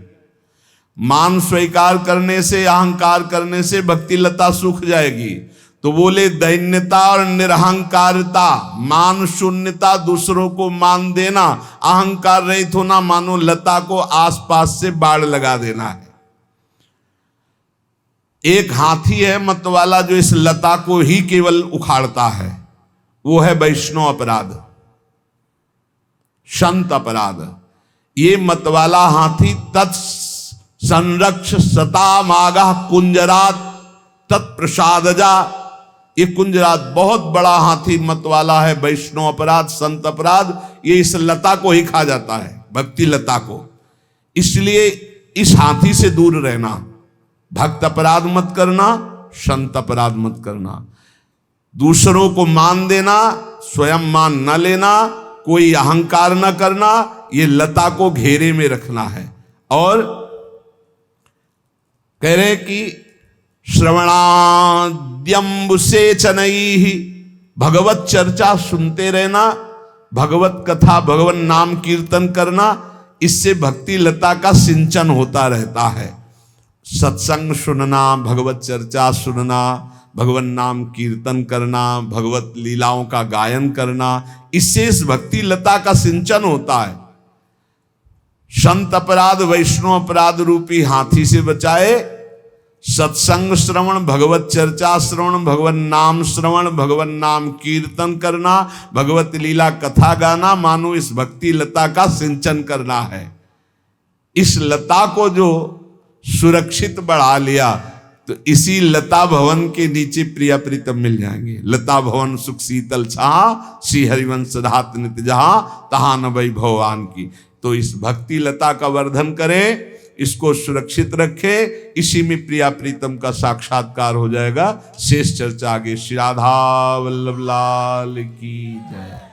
मान स्वीकार करने से, अहंकार करने से भक्ति लता सूख जाएगी। तो बोले दैन्यता और निरहंकारिता, मान शून्यता, दूसरों को मान देना, अहंकार रहित होना, मानो लता को आसपास से बाढ़ लगा देना है। एक हाथी है मतवाला जो इस लता को ही केवल उखाड़ता है, वो है वैष्णव अपराध, संत अपराध। ये मतवाला हाथी तत्संरक्ष सतामागा कुंजरात तत्प्रसादजा। ये कुंजरात बहुत बड़ा हाथी मतवाला है, वैष्णव अपराध, संत अपराध। ये इस लता को ही खा जाता है, भक्ति लता को। इसलिए इस हाथी से दूर रहना। भक्त अपराध मत करना, संत अपराध मत करना। दूसरों को मान देना, स्वयं मान न लेना, कोई अहंकार न करना, ये लता को घेरे में रखना है। और कह रहे कि श्रवणाद्यम्बुसेचनैहि, भगवत चर्चा सुनते रहना, भगवत कथा, भगवान नाम कीर्तन करना, इससे भक्ति लता का सिंचन होता रहता है। सत्संग सुनना, भगवत चर्चा सुनना, भगवान नाम कीर्तन करना, भगवत लीलाओं का गायन करना, इससे इस भक्ति लता का सिंचन होता है। संत अपराध, वैष्णव अपराध रूपी हाथी से बचाए, सत्संग श्रवण, भगवत चर्चा श्रवण, भगवत नाम श्रवण, भगवत नाम कीर्तन करना, भगवत लीला कथा गाना, मानो इस भक्ति लता का सिंचन करना है। इस लता को जो सुरक्षित बढ़ा लिया तो इसी लता भवन के नीचे प्रिया प्रीतम मिल जाएंगे। लता भवन सुख शीतल छाहा, श्री हरिवंश धात नित जहा, तहा न वै भगवान की। तो इस भक्ति लता का वर्धन करे, इसको सुरक्षित रखे, इसी में प्रिया प्रीतम का साक्षात्कार हो जाएगा। शेष चर्चा आगे। श्री राधा वल्लभ लाल की जय।